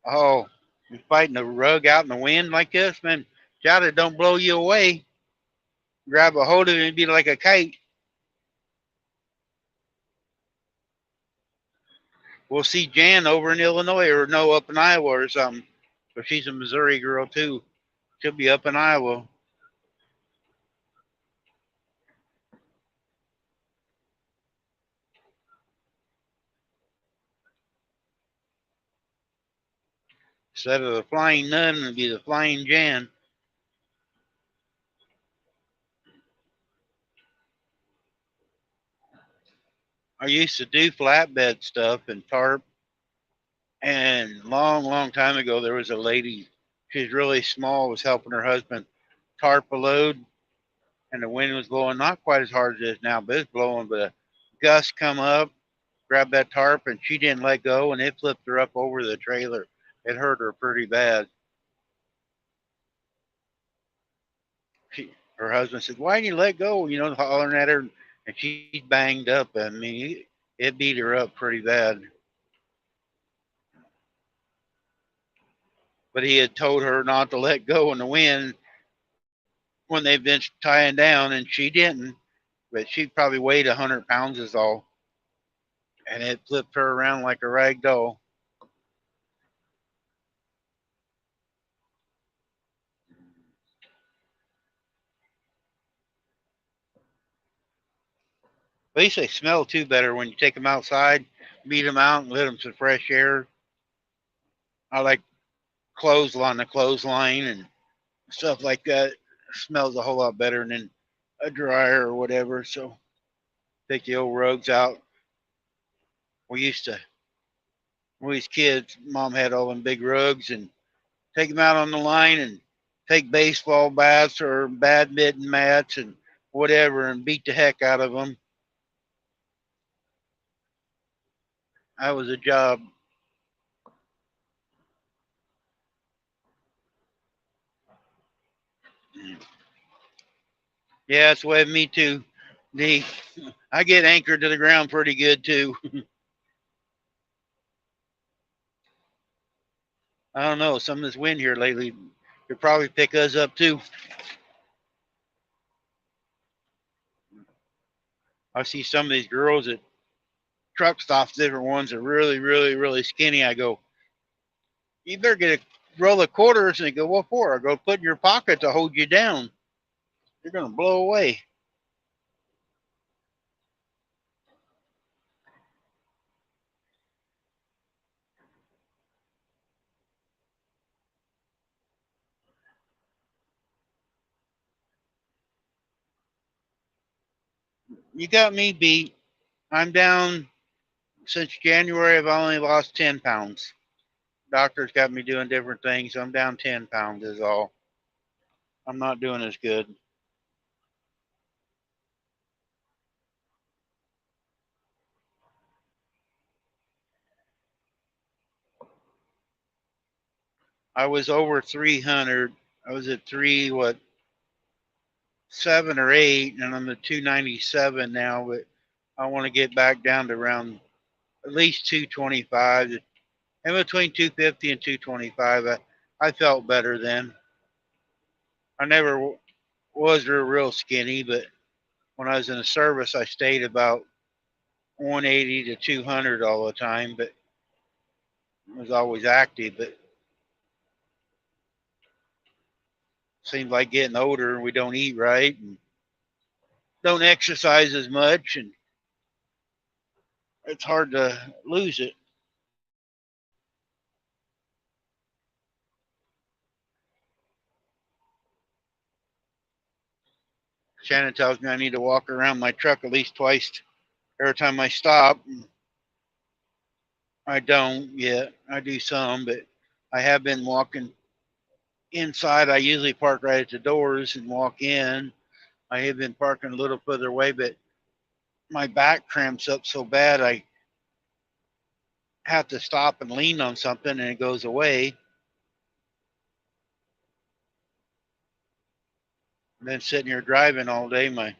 Speaker 1: Oh, you're fighting a rug out in the wind like this, man. Doubt it don't blow you away. Grab a hold of it and be like a kite. We'll see Jan over in Illinois or no, up in Iowa or something. But she's a Missouri girl too. She'll be up in Iowa. Instead of the flying nun, it'll be the flying Jan. I used to do flatbed stuff and tarp. And long time ago, there was a lady. She's really small. Was helping her husband tarp a load, and the wind was blowing not quite as hard as it is now, but it's blowing. But a gust come up, grabbed that tarp, and she didn't let go, and it flipped her up over the trailer. It hurt her pretty bad. Her husband said, "Why didn't you let go?" You know, hollering at her, and she's banged up. I mean, it beat her up pretty bad. But he had told her not to let go in the wind when they've been tying down, and she didn't. But she probably weighed 100 pounds is all, and it flipped her around like a rag doll. At least they smell too better when you take them outside, beat them out, and let them some fresh air. I like clothesline the clothesline and stuff like that. It smells a whole lot better than a dryer or whatever. So take the old rugs out. We used to, when we was kids, mom had all them big rugs and take them out on the line and take baseball bats or badminton mats and whatever and beat the heck out of them. That was a job. Yeah, it's the way of me too. The I get anchored to the ground pretty good too. I don't know. Some of this wind here lately could probably pick us up too. I see some of these girls at truck stops, different ones are really skinny. I go, you better get a roll of quarters. And they go, what for? I go, put in your pocket to hold you down. You're gonna blow away. You got me beat. I'm down since January. I've only lost 10 pounds. Doctor's got me doing different things. I'm down 10 pounds is all. I'm not doing as good. I was over 300. I was at three, what, 7 or 8, and I'm at 297 now. But I want to get back down to around at least 225. In between 250 and 225, I felt better then. I never was real skinny, but when I was in the service, I stayed about 180 to 200 all the time, but I was always active. But seems like getting older and we don't eat right and don't exercise as much, and it's hard to lose it. Shannon tells me I need to walk around my truck at least twice every time I stop. I don't yet. I do some, but I have been walking inside. I usually park right at the doors and walk in. I have been parking a little further away, but my back cramps up so bad I have to stop and lean on something and it goes away. And then sitting here driving all day, my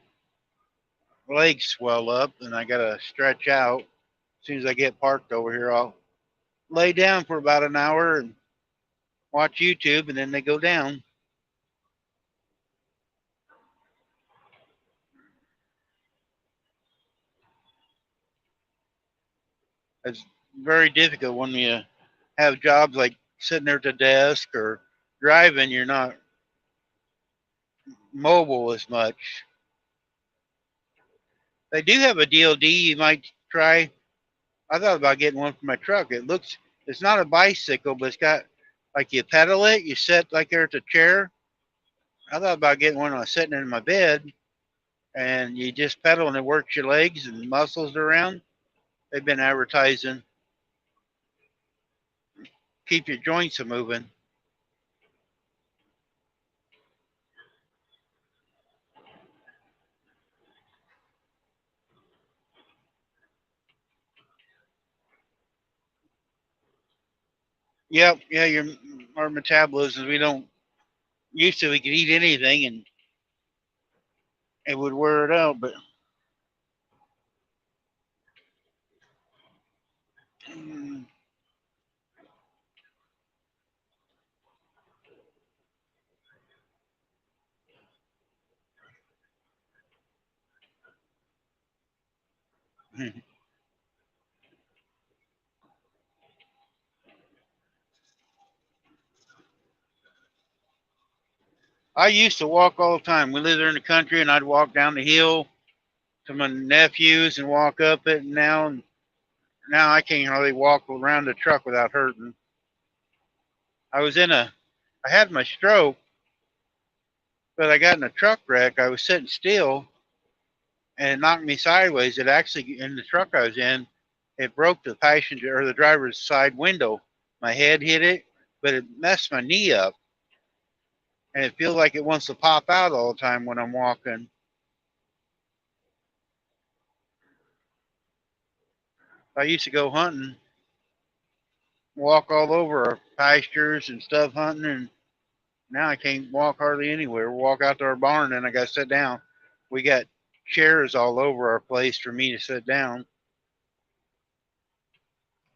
Speaker 1: legs swell up and I got to stretch out. As soon as I get parked over here, I'll lay down for about an hour and watch YouTube, and then they go down. It's very difficult when you have jobs like sitting there at the desk or driving. You're not mobile as much. They do have a DOD you might try. I thought about getting one for my truck. It's not a bicycle, but it's got, like, you pedal it, you sit like there at the chair. I thought about getting one when I was sitting in my bed, and you just pedal and it works your legs and muscles around. They've been advertising, keep your joints a moving. Yep, yeah, our metabolism, we don't used to, we could eat anything and it would wear it out, but I used to walk all the time. We lived there in the country, and I'd walk down the hill to my nephews and walk up it. And now I can't hardly walk around the truck without hurting. I was I had my stroke, but I got in a truck wreck. I was sitting still, and it knocked me sideways. It actually, in the truck I was in, it broke the passenger or the driver's side window. My head hit it, but it messed my knee up, and it feels like it wants to pop out all the time when I'm walking. I used to go hunting, walk all over our pastures and stuff hunting, and now I can't walk hardly anywhere. Walk out to our barn and I got to sit down. We got chairs all over our place for me to sit down,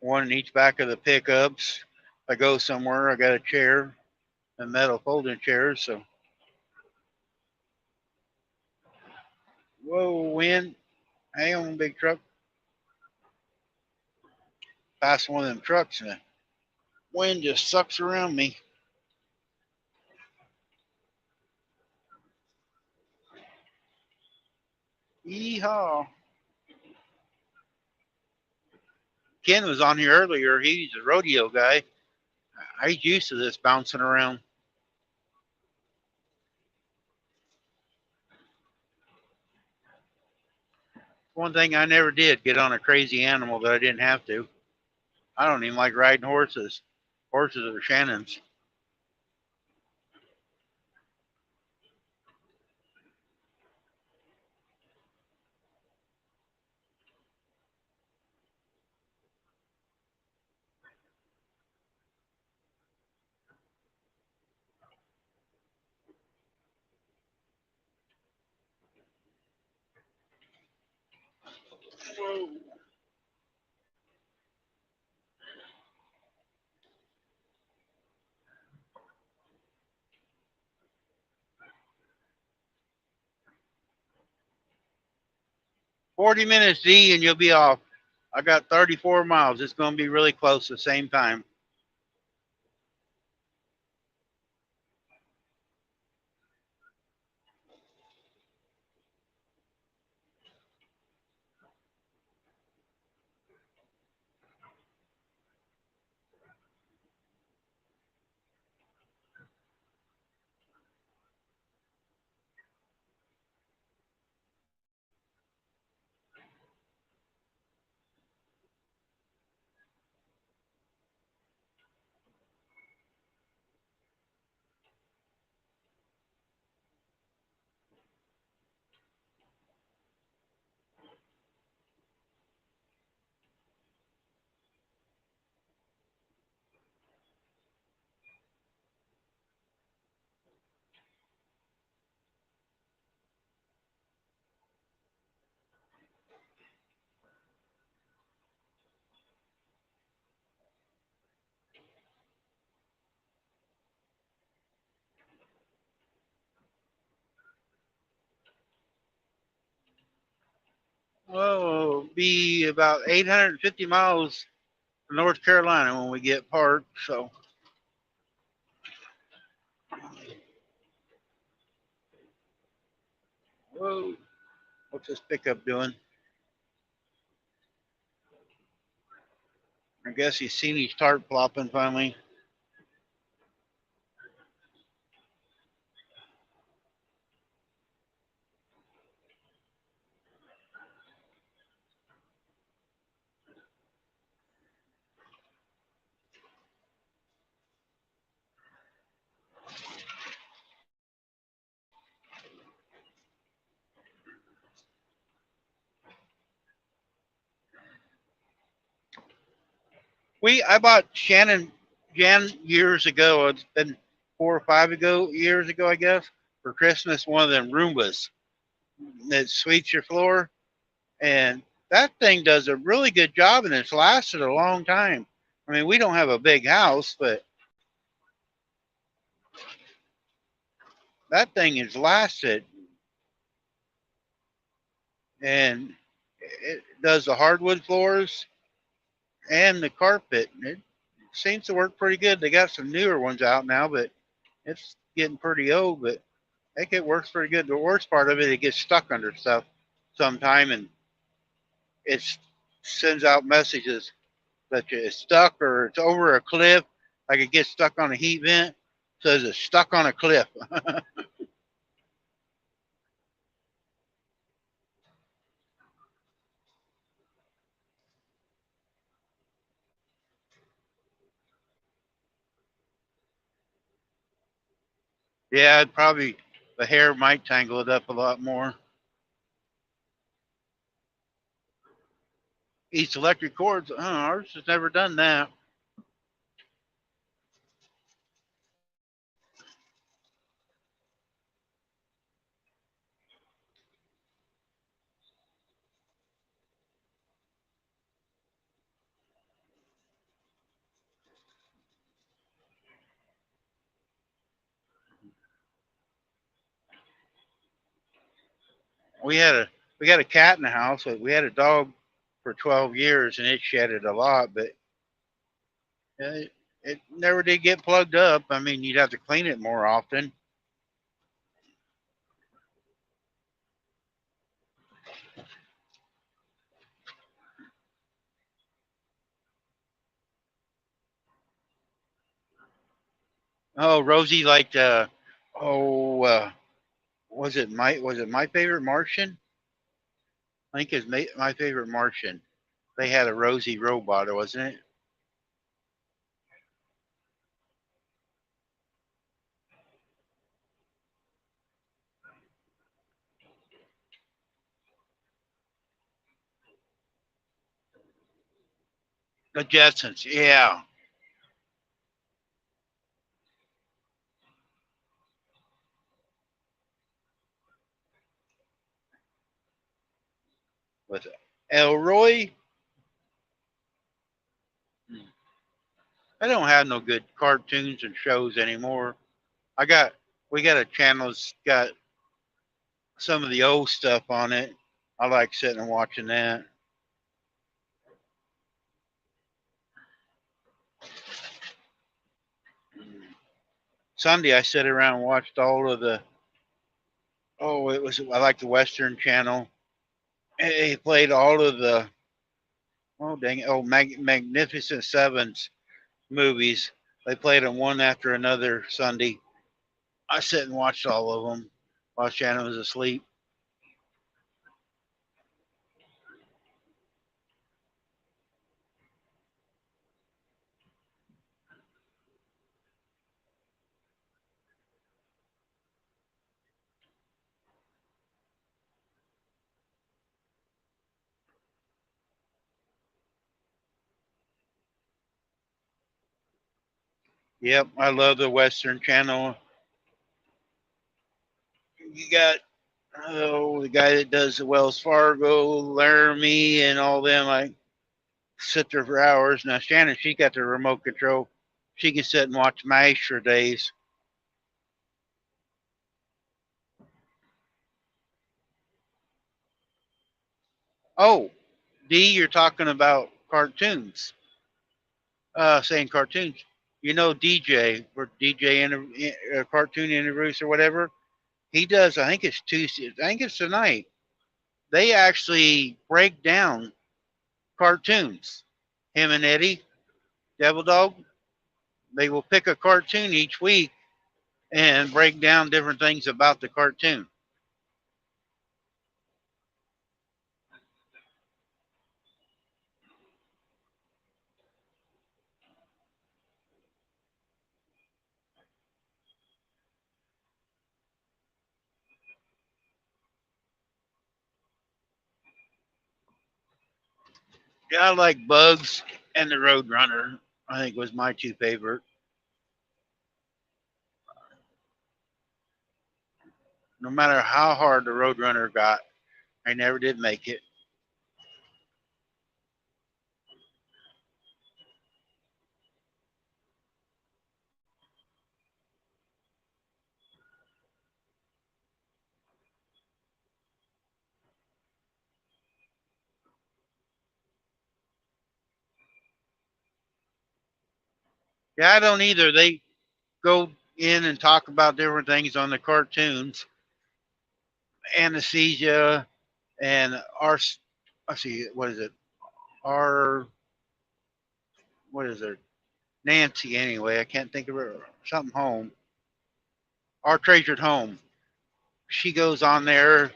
Speaker 1: one in each back of the pickups. If I go somewhere, I got a chair, a metal folding chair. So, whoa, wind. Hang on, big truck. Passing one of them trucks and the wind just sucks around me. Yeehaw. Ken was on here earlier. He's a rodeo guy. He's used to this bouncing around. One thing I never did, get on a crazy animal that I didn't have to. I don't even like riding horses. Horses are Shannon's. 40 minutes, D, and you'll be off. I got 34 miles. It's going to be really close at the same time. Oh, it'll be about 850 miles to North Carolina when we get parked. So, whoa, what's this pickup doing? I guess he's seen his tarp plopping finally. I bought Jan years ago. It's been 4 or 5 years ago, I guess, for Christmas. One of them Roombas that sweeps your floor, and that thing does a really good job, and it's lasted a long time. I mean, we don't have a big house, but that thing has lasted, and it does the hardwood floors and the carpet. It seems to work pretty good. They got some newer ones out now, but it's getting pretty old. But I think it works pretty good. The worst part of it, it gets stuck under stuff sometime, and it sends out messages that it's stuck or it's over a cliff. Like it gets stuck on a heat vent, says it's stuck on a cliff. Yeah, it probably the hair might tangle it up a lot more. Eats electric cords. Oh, ours has never done that. We had a we got a cat in the house. We had a dog for 12 years, and it shedded a lot, but it never did get plugged up. I mean, you'd have to clean it more often. Oh, Rosie liked oh was it my favorite Martian? I think it's my favorite Martian. They had a Rosie robot, wasn't it? The Jetsons, yeah. With Elroy. I don't have no good cartoons and shows anymore. I got we got a channel that's got some of the old stuff on it. I like sitting and watching that. Sunday I sat around and watched all of the it was I like the Western Channel. They played all of the Magnificent Sevens movies. They played them one after another Sunday. I sat and watched all of them while Shannon was asleep. Yep, I love the Western Channel. You got the guy that does the Wells Fargo, Laramie, and all them. I sit there for hours. Now Shannon, she got the remote control. She can sit and watch MASH for days. Oh, D, you're talking about cartoons. Saying cartoons. You know DJ or DJ cartoon interviews or whatever. He does. I think it's Tuesday. I think it's tonight. They actually break down cartoons. Him and Eddie Devil Dog. They will pick a cartoon each week and break down different things about the cartoon. Yeah, I like Bugs and the Roadrunner. I think was my two favorite. No matter how hard the Roadrunner got, I never did make it. Yeah, I don't either. They go in and talk about different things on the cartoons, anesthesia, and our. Let's see, what is it? Our what is it? Nancy, anyway. I can't think of her. Something home. Our treasured home. She goes on there,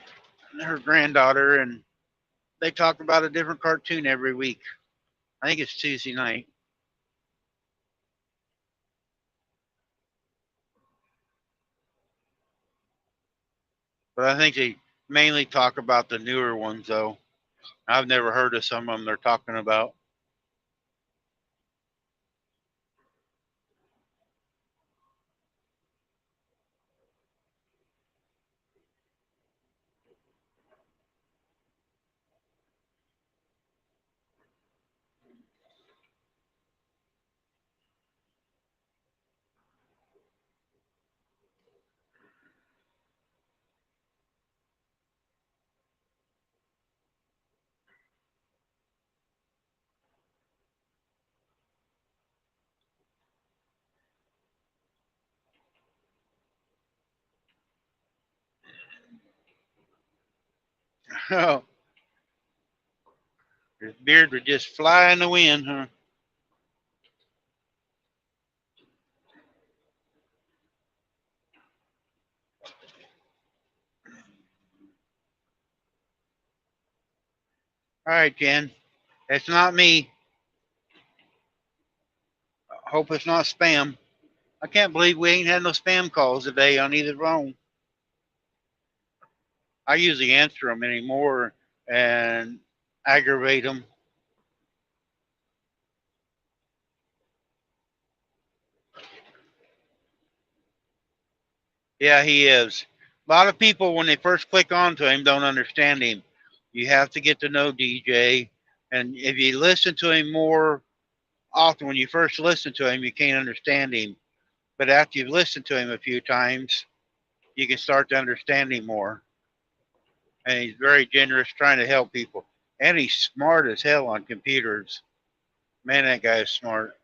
Speaker 1: her granddaughter, and they talk about a different cartoon every week. I think it's Tuesday night, but I think they mainly talk about the newer ones, though. I've never heard of some of them they're talking about. Oh, his beard would just fly in the wind, huh? All right, Jen. It's not me. Hope it's not spam. I can't believe we ain't had no spam calls today on either phone. I usually answer them anymore and aggravate them. Yeah, he is. A lot of people, when they first click onto him, don't understand him. You have to get to know DJ. And if you listen to him more often, when you first listen to him, you can't understand him. But after you've listened to him a few times, you can start to understand him more. And he's very generous, trying to help people. And he's smart as hell on computers. Man, that guy is smart.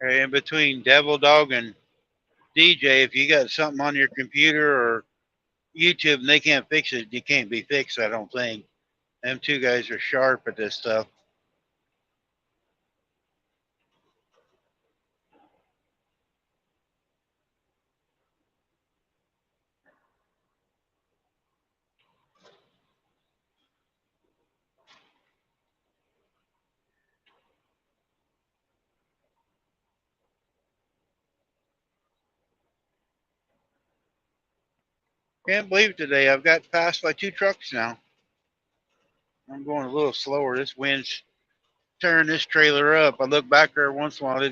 Speaker 1: And between Devil Dog and DJ, if you got something on your computer or YouTube and they can't fix it, you can't be fixed, I don't think. Them two guys are sharp at this stuff. Can't believe it today. I've got passed by two trucks now. I'm going a little slower. This wind's tearing this trailer up. I look back there once in a while.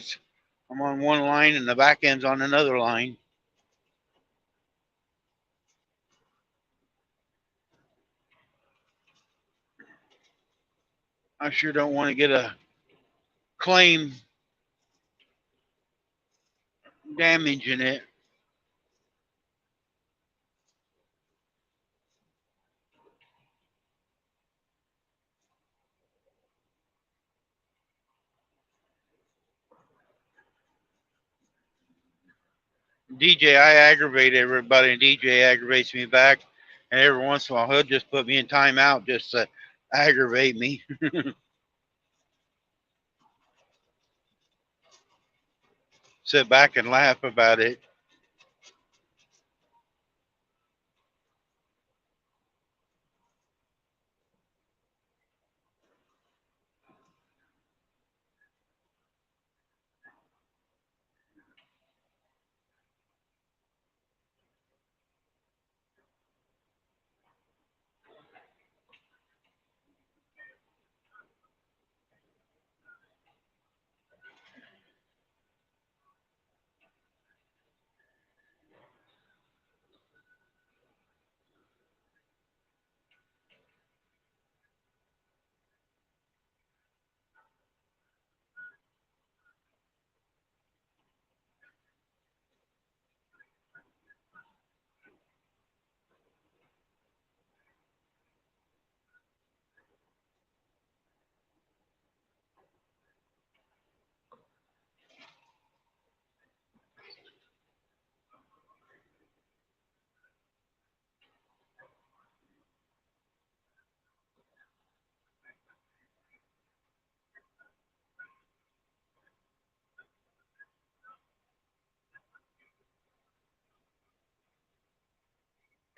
Speaker 1: I'm on one line and the back end's on another line. I sure don't want to get a claim damaging it. DJ, I aggravate everybody, and DJ aggravates me back. And every once in a while, he'll just put me in timeout just to aggravate me. Sit back and laugh about it.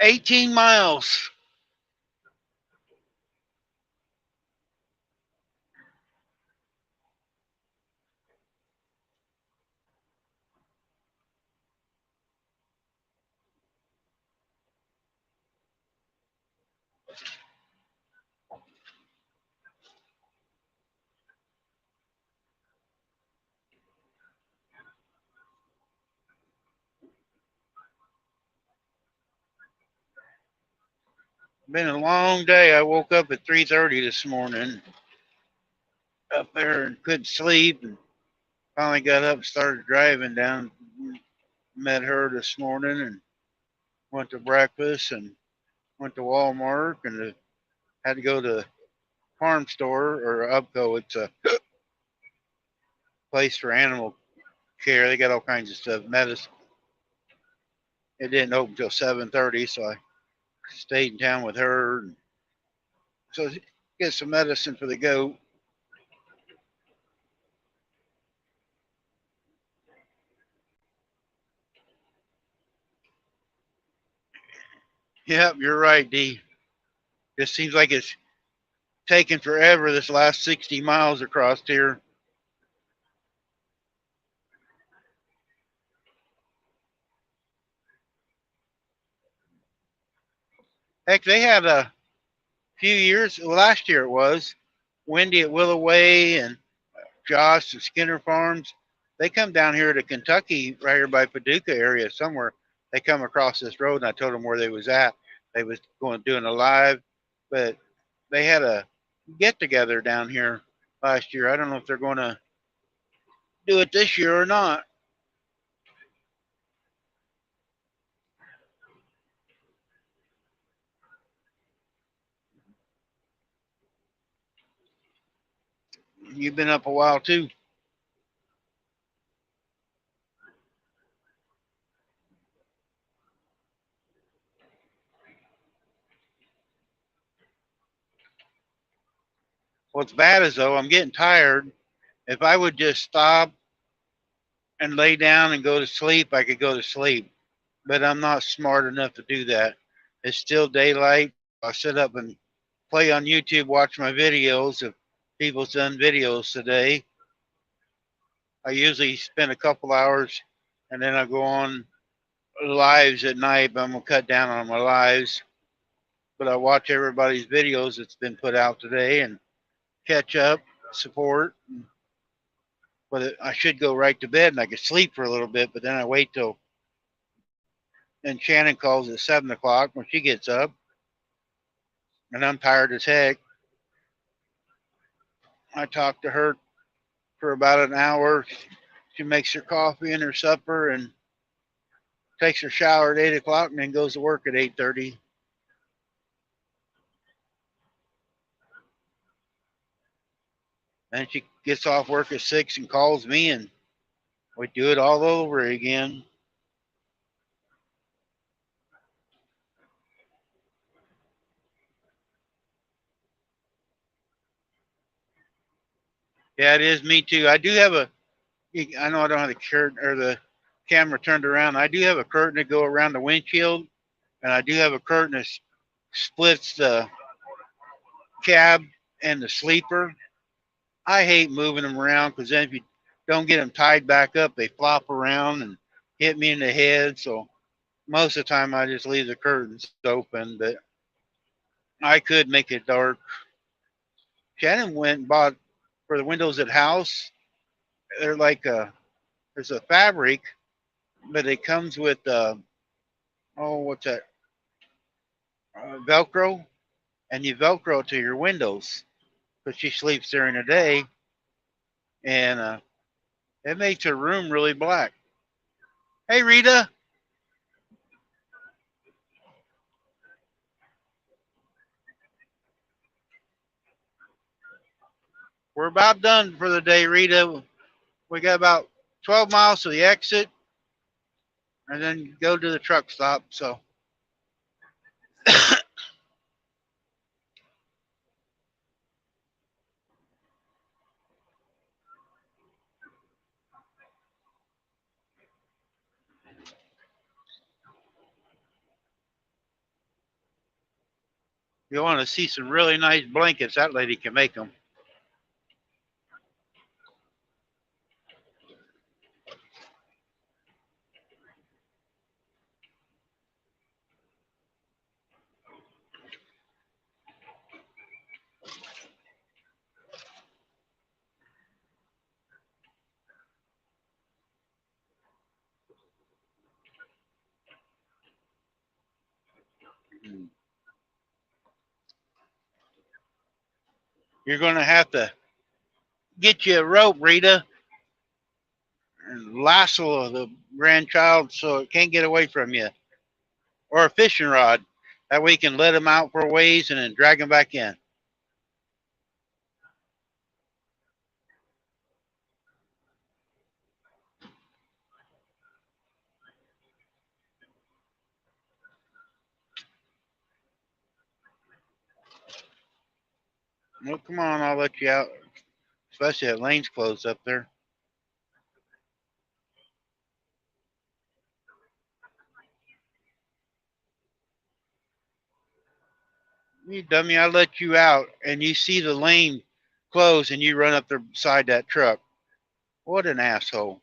Speaker 1: $18 miles. Been a long day. I woke up at 3:30 this morning up there and couldn't sleep, and finally got up and started driving down. Met her this morning and went to breakfast and went to Walmart and had to go to the farm store or Upco. It's a place for animal care. They got all kinds of stuff, medicine. It didn't open till 7:30, so I stayed in town with her. And so get some medicine for the goat. Yep, you're right, D. Just seems like it's taken forever this last 60 miles across here. Heck, they had a few years, well, last year it was, Wendy at Willow Way and Josh and Skinner Farms. They come down here to Kentucky, right here by Paducah area somewhere. They come across this road, and I told them where they was at. They was going doing a live, but they had a get together down here last year. I don't know if they're going to do it this year or not. You've been up a while too. What's bad is though I'm getting tired. If I would just stop and lay down and go to sleep, I could go to sleep. But I'm not smart enough to do that. It's still daylight. I sit up and play on YouTube, watch my videos of people's done videos today. I usually spend a couple hours and then I go on lives at night, but I'm gonna cut down on my lives. But I watch everybody's videos that's been put out today and catch up, support. But I should go right to bed and I could sleep for a little bit, but then I wait till, and Shannon calls at 7 o'clock when she gets up, and I'm tired as heck. I talk to her for about an hour. She makes her coffee and her supper and takes her shower at 8 o'clock and then goes to work at 8:30. Then she gets off work at 6 and calls me, and we do it all over again. Yeah, it is me too. I do have a. I know I don't have the curtain or the camera turned around. I do have a curtain to go around the windshield, and I do have a curtain that splits the cab and the sleeper. I hate moving them around because then if you don't get them tied back up, they flop around and hit me in the head. So most of the time, I just leave the curtains open, but I could make it dark. Shannon went and bought for the windows at house. They're like there's a fabric, but it comes with oh, what's that? Velcro, and you Velcro to your windows because she sleeps during the day, and it makes her room really black. Hey, Rita, we're about done for the day, Rita. We got about 12 miles to the exit, and then go to the truck stop. So, you want to see some really nice blankets, that lady can make them. You're going to have to get you a rope, Rita, and lasso the grandchild so it can't get away from you, or a fishing rod. That way you can let them out for a ways and then drag them back in. Well, come on, I'll let you out. Especially that lane's closed up there. You dummy, I let you out and you see the lane closed and you run up there beside that truck. What an asshole.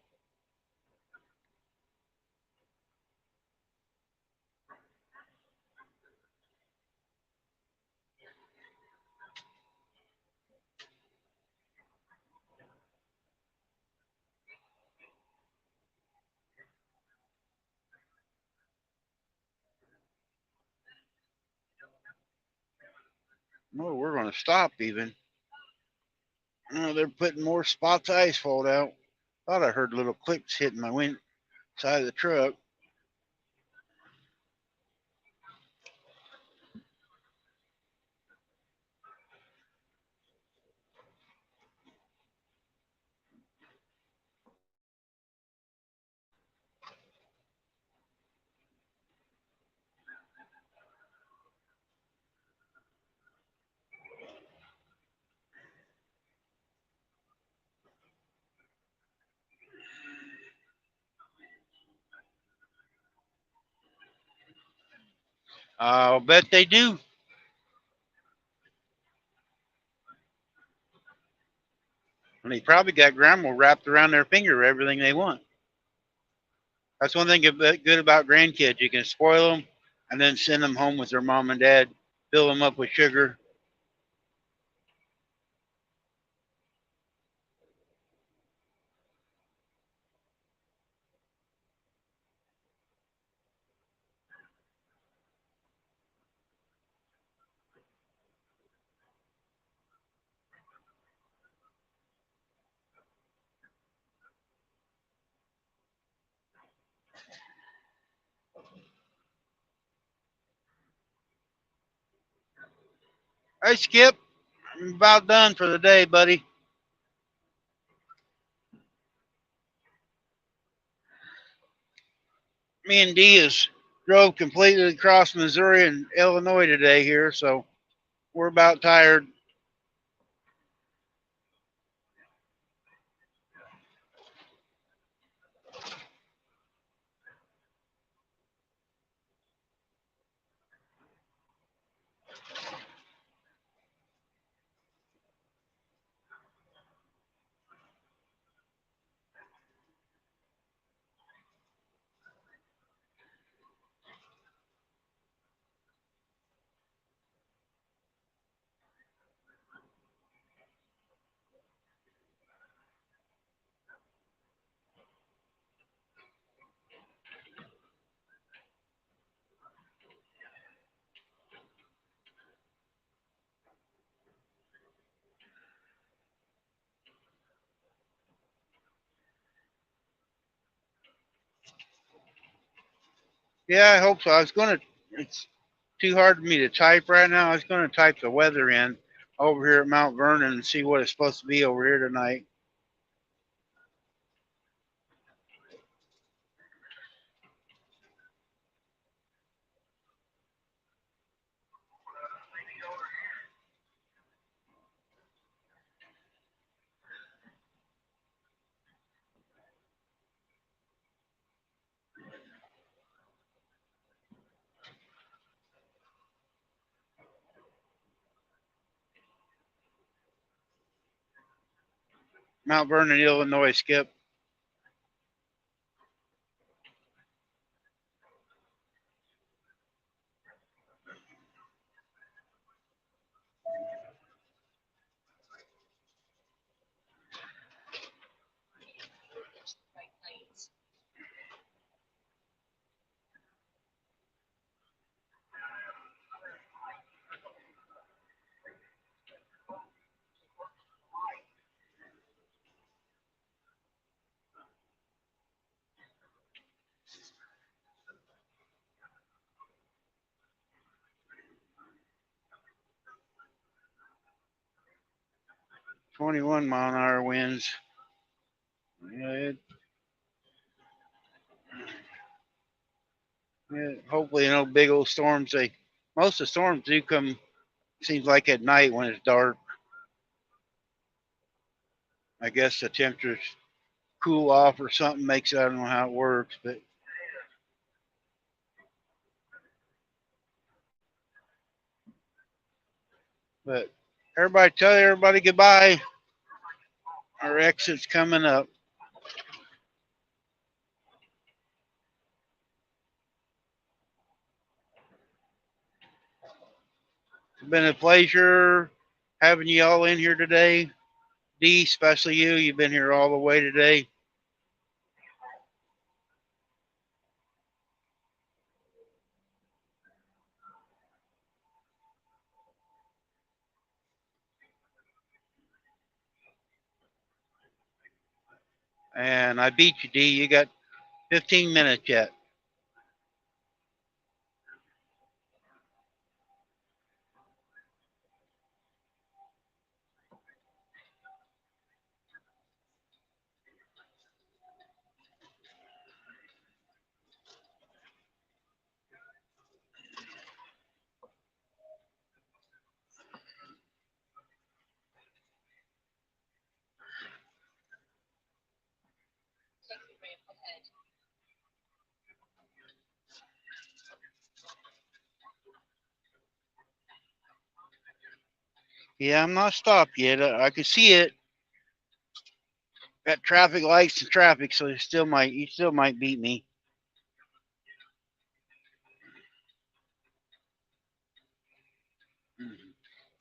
Speaker 1: No, we're going to stop even. Oh, they're putting more spots of asphalt out. Thought I heard little clicks hitting my wind side of the truck. I'll bet they do. And they probably got grandma wrapped around their finger everything they want. That's one thing good about grandkids. You can spoil them and then send them home with their mom and dad, fill them up with sugar. Hey, Skip, I'm about done for the day, buddy. Me and Dee has drove completely across Missouri and Illinois today here, so we're about tired. Yeah, I hope so. It's too hard for me to type right now. I was gonna type the weather in over here at Mount Vernon and see what it's supposed to be over here tonight. Mount Vernon, Illinois, Skip. .21 mile-an-hour winds. Yeah, hopefully no big old storms. Most of the storms do come. Seems like at night when it's dark. I guess the temperatures cool off or something makes it. I don't know how it works, but everybody tell everybody goodbye. Our exit's coming up. It's been a pleasure having you all in here today. Dee, especially you. You've been here all the way today. And I beat you, Dee. You got 15 minutes yet. Yeah, I'm not stopped yet. I can see it. Got traffic lights and traffic, so you still might beat me.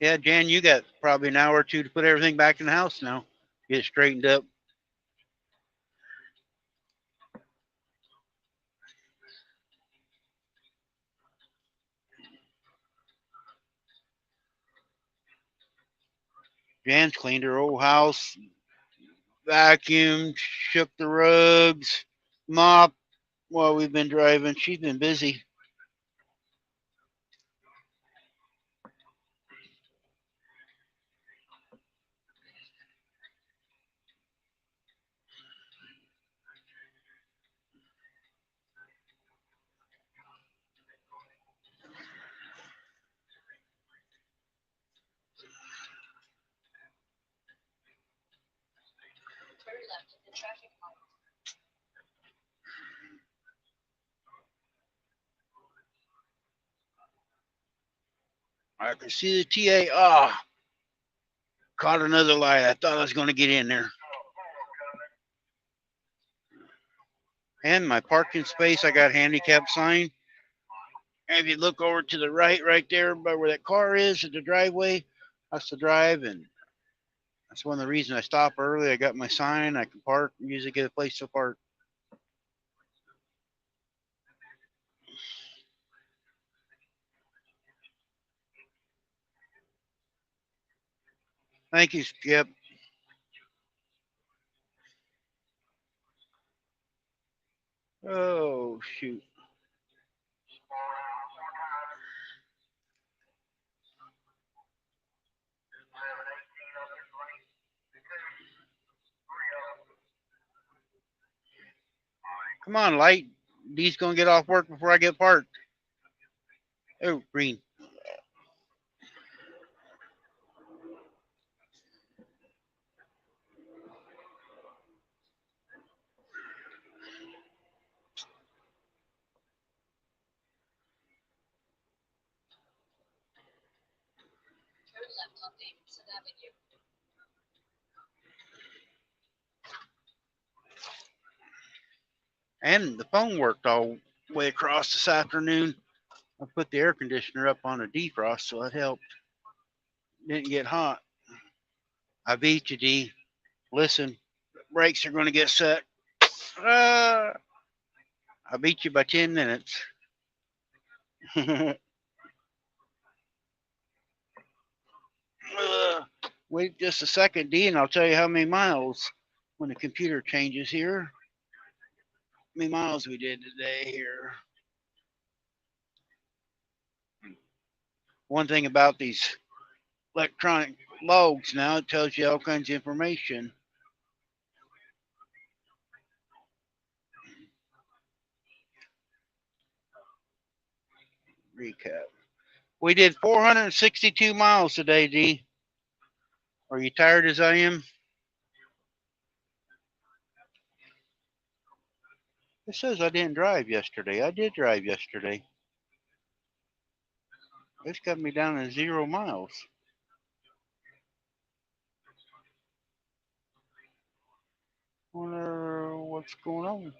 Speaker 1: Yeah, Jan, you got probably an hour or two to put everything back in the house now. Get it straightened up. Jan's cleaned her old house, vacuumed, shook the rugs, mopped while we've been driving. She's been busy. I can see the TA. Ah, oh, caught another light. I thought I was going to get in there. And my parking space, I got handicap sign. And if you look over to the right there by where that car is at the driveway, that's the drive. And that's one of the reasons I stop early. I got my sign. I can park, usually get a place to park. Thank you, Skip. Oh, shoot. Come on, Light. D's going to get off work before I get parked. Oh, green. And the phone worked all the way across this afternoon. I put the air conditioner up on a defrost, so it helped. Didn't get hot. I beat you, D. Listen, brakes are going to get set. I beat you by 10 minutes. Wait just a second, D, and I'll tell you how many miles when the computer changes here. How many miles we did today here. One thing about these electronic logs now, it tells you all kinds of information. Recap. We did 462 miles today, D. Are you tired as I am? It says I didn't drive yesterday. I did drive yesterday. It's got me down to 0 miles. Wonder what's going on.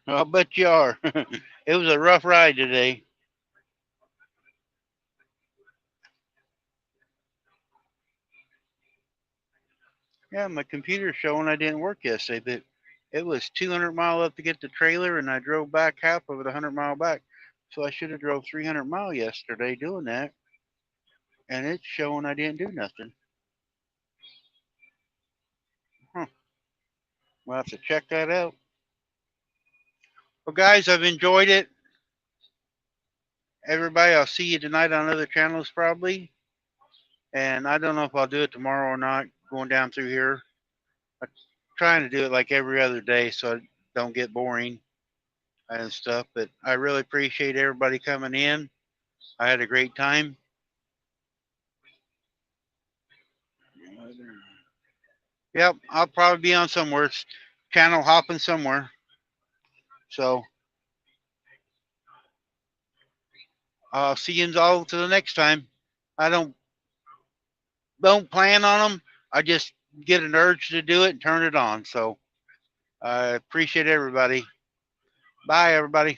Speaker 1: I'll bet you are. It was a rough ride today. Yeah, my computer's showing I didn't work yesterday, but it was 200 mile up to get the trailer, and I drove back half of it 100 mile back. So I should have drove 300 mile yesterday doing that, and it's showing I didn't do nothing. Huh. We'll have to check that out. Well, guys, I've enjoyed it. Everybody, I'll see you tonight on other channels probably. And I don't know if I'll do it tomorrow or not, going down through here. I'm trying to do it like every other day so I don't get boring and stuff. But I really appreciate everybody coming in. I had a great time. Yep, I'll probably be on somewhere. It's channel hopping somewhere. So I'll see you all to the next time. I don't plan on them. I just get an urge to do it and turn it on. So I appreciate everybody. Bye, everybody.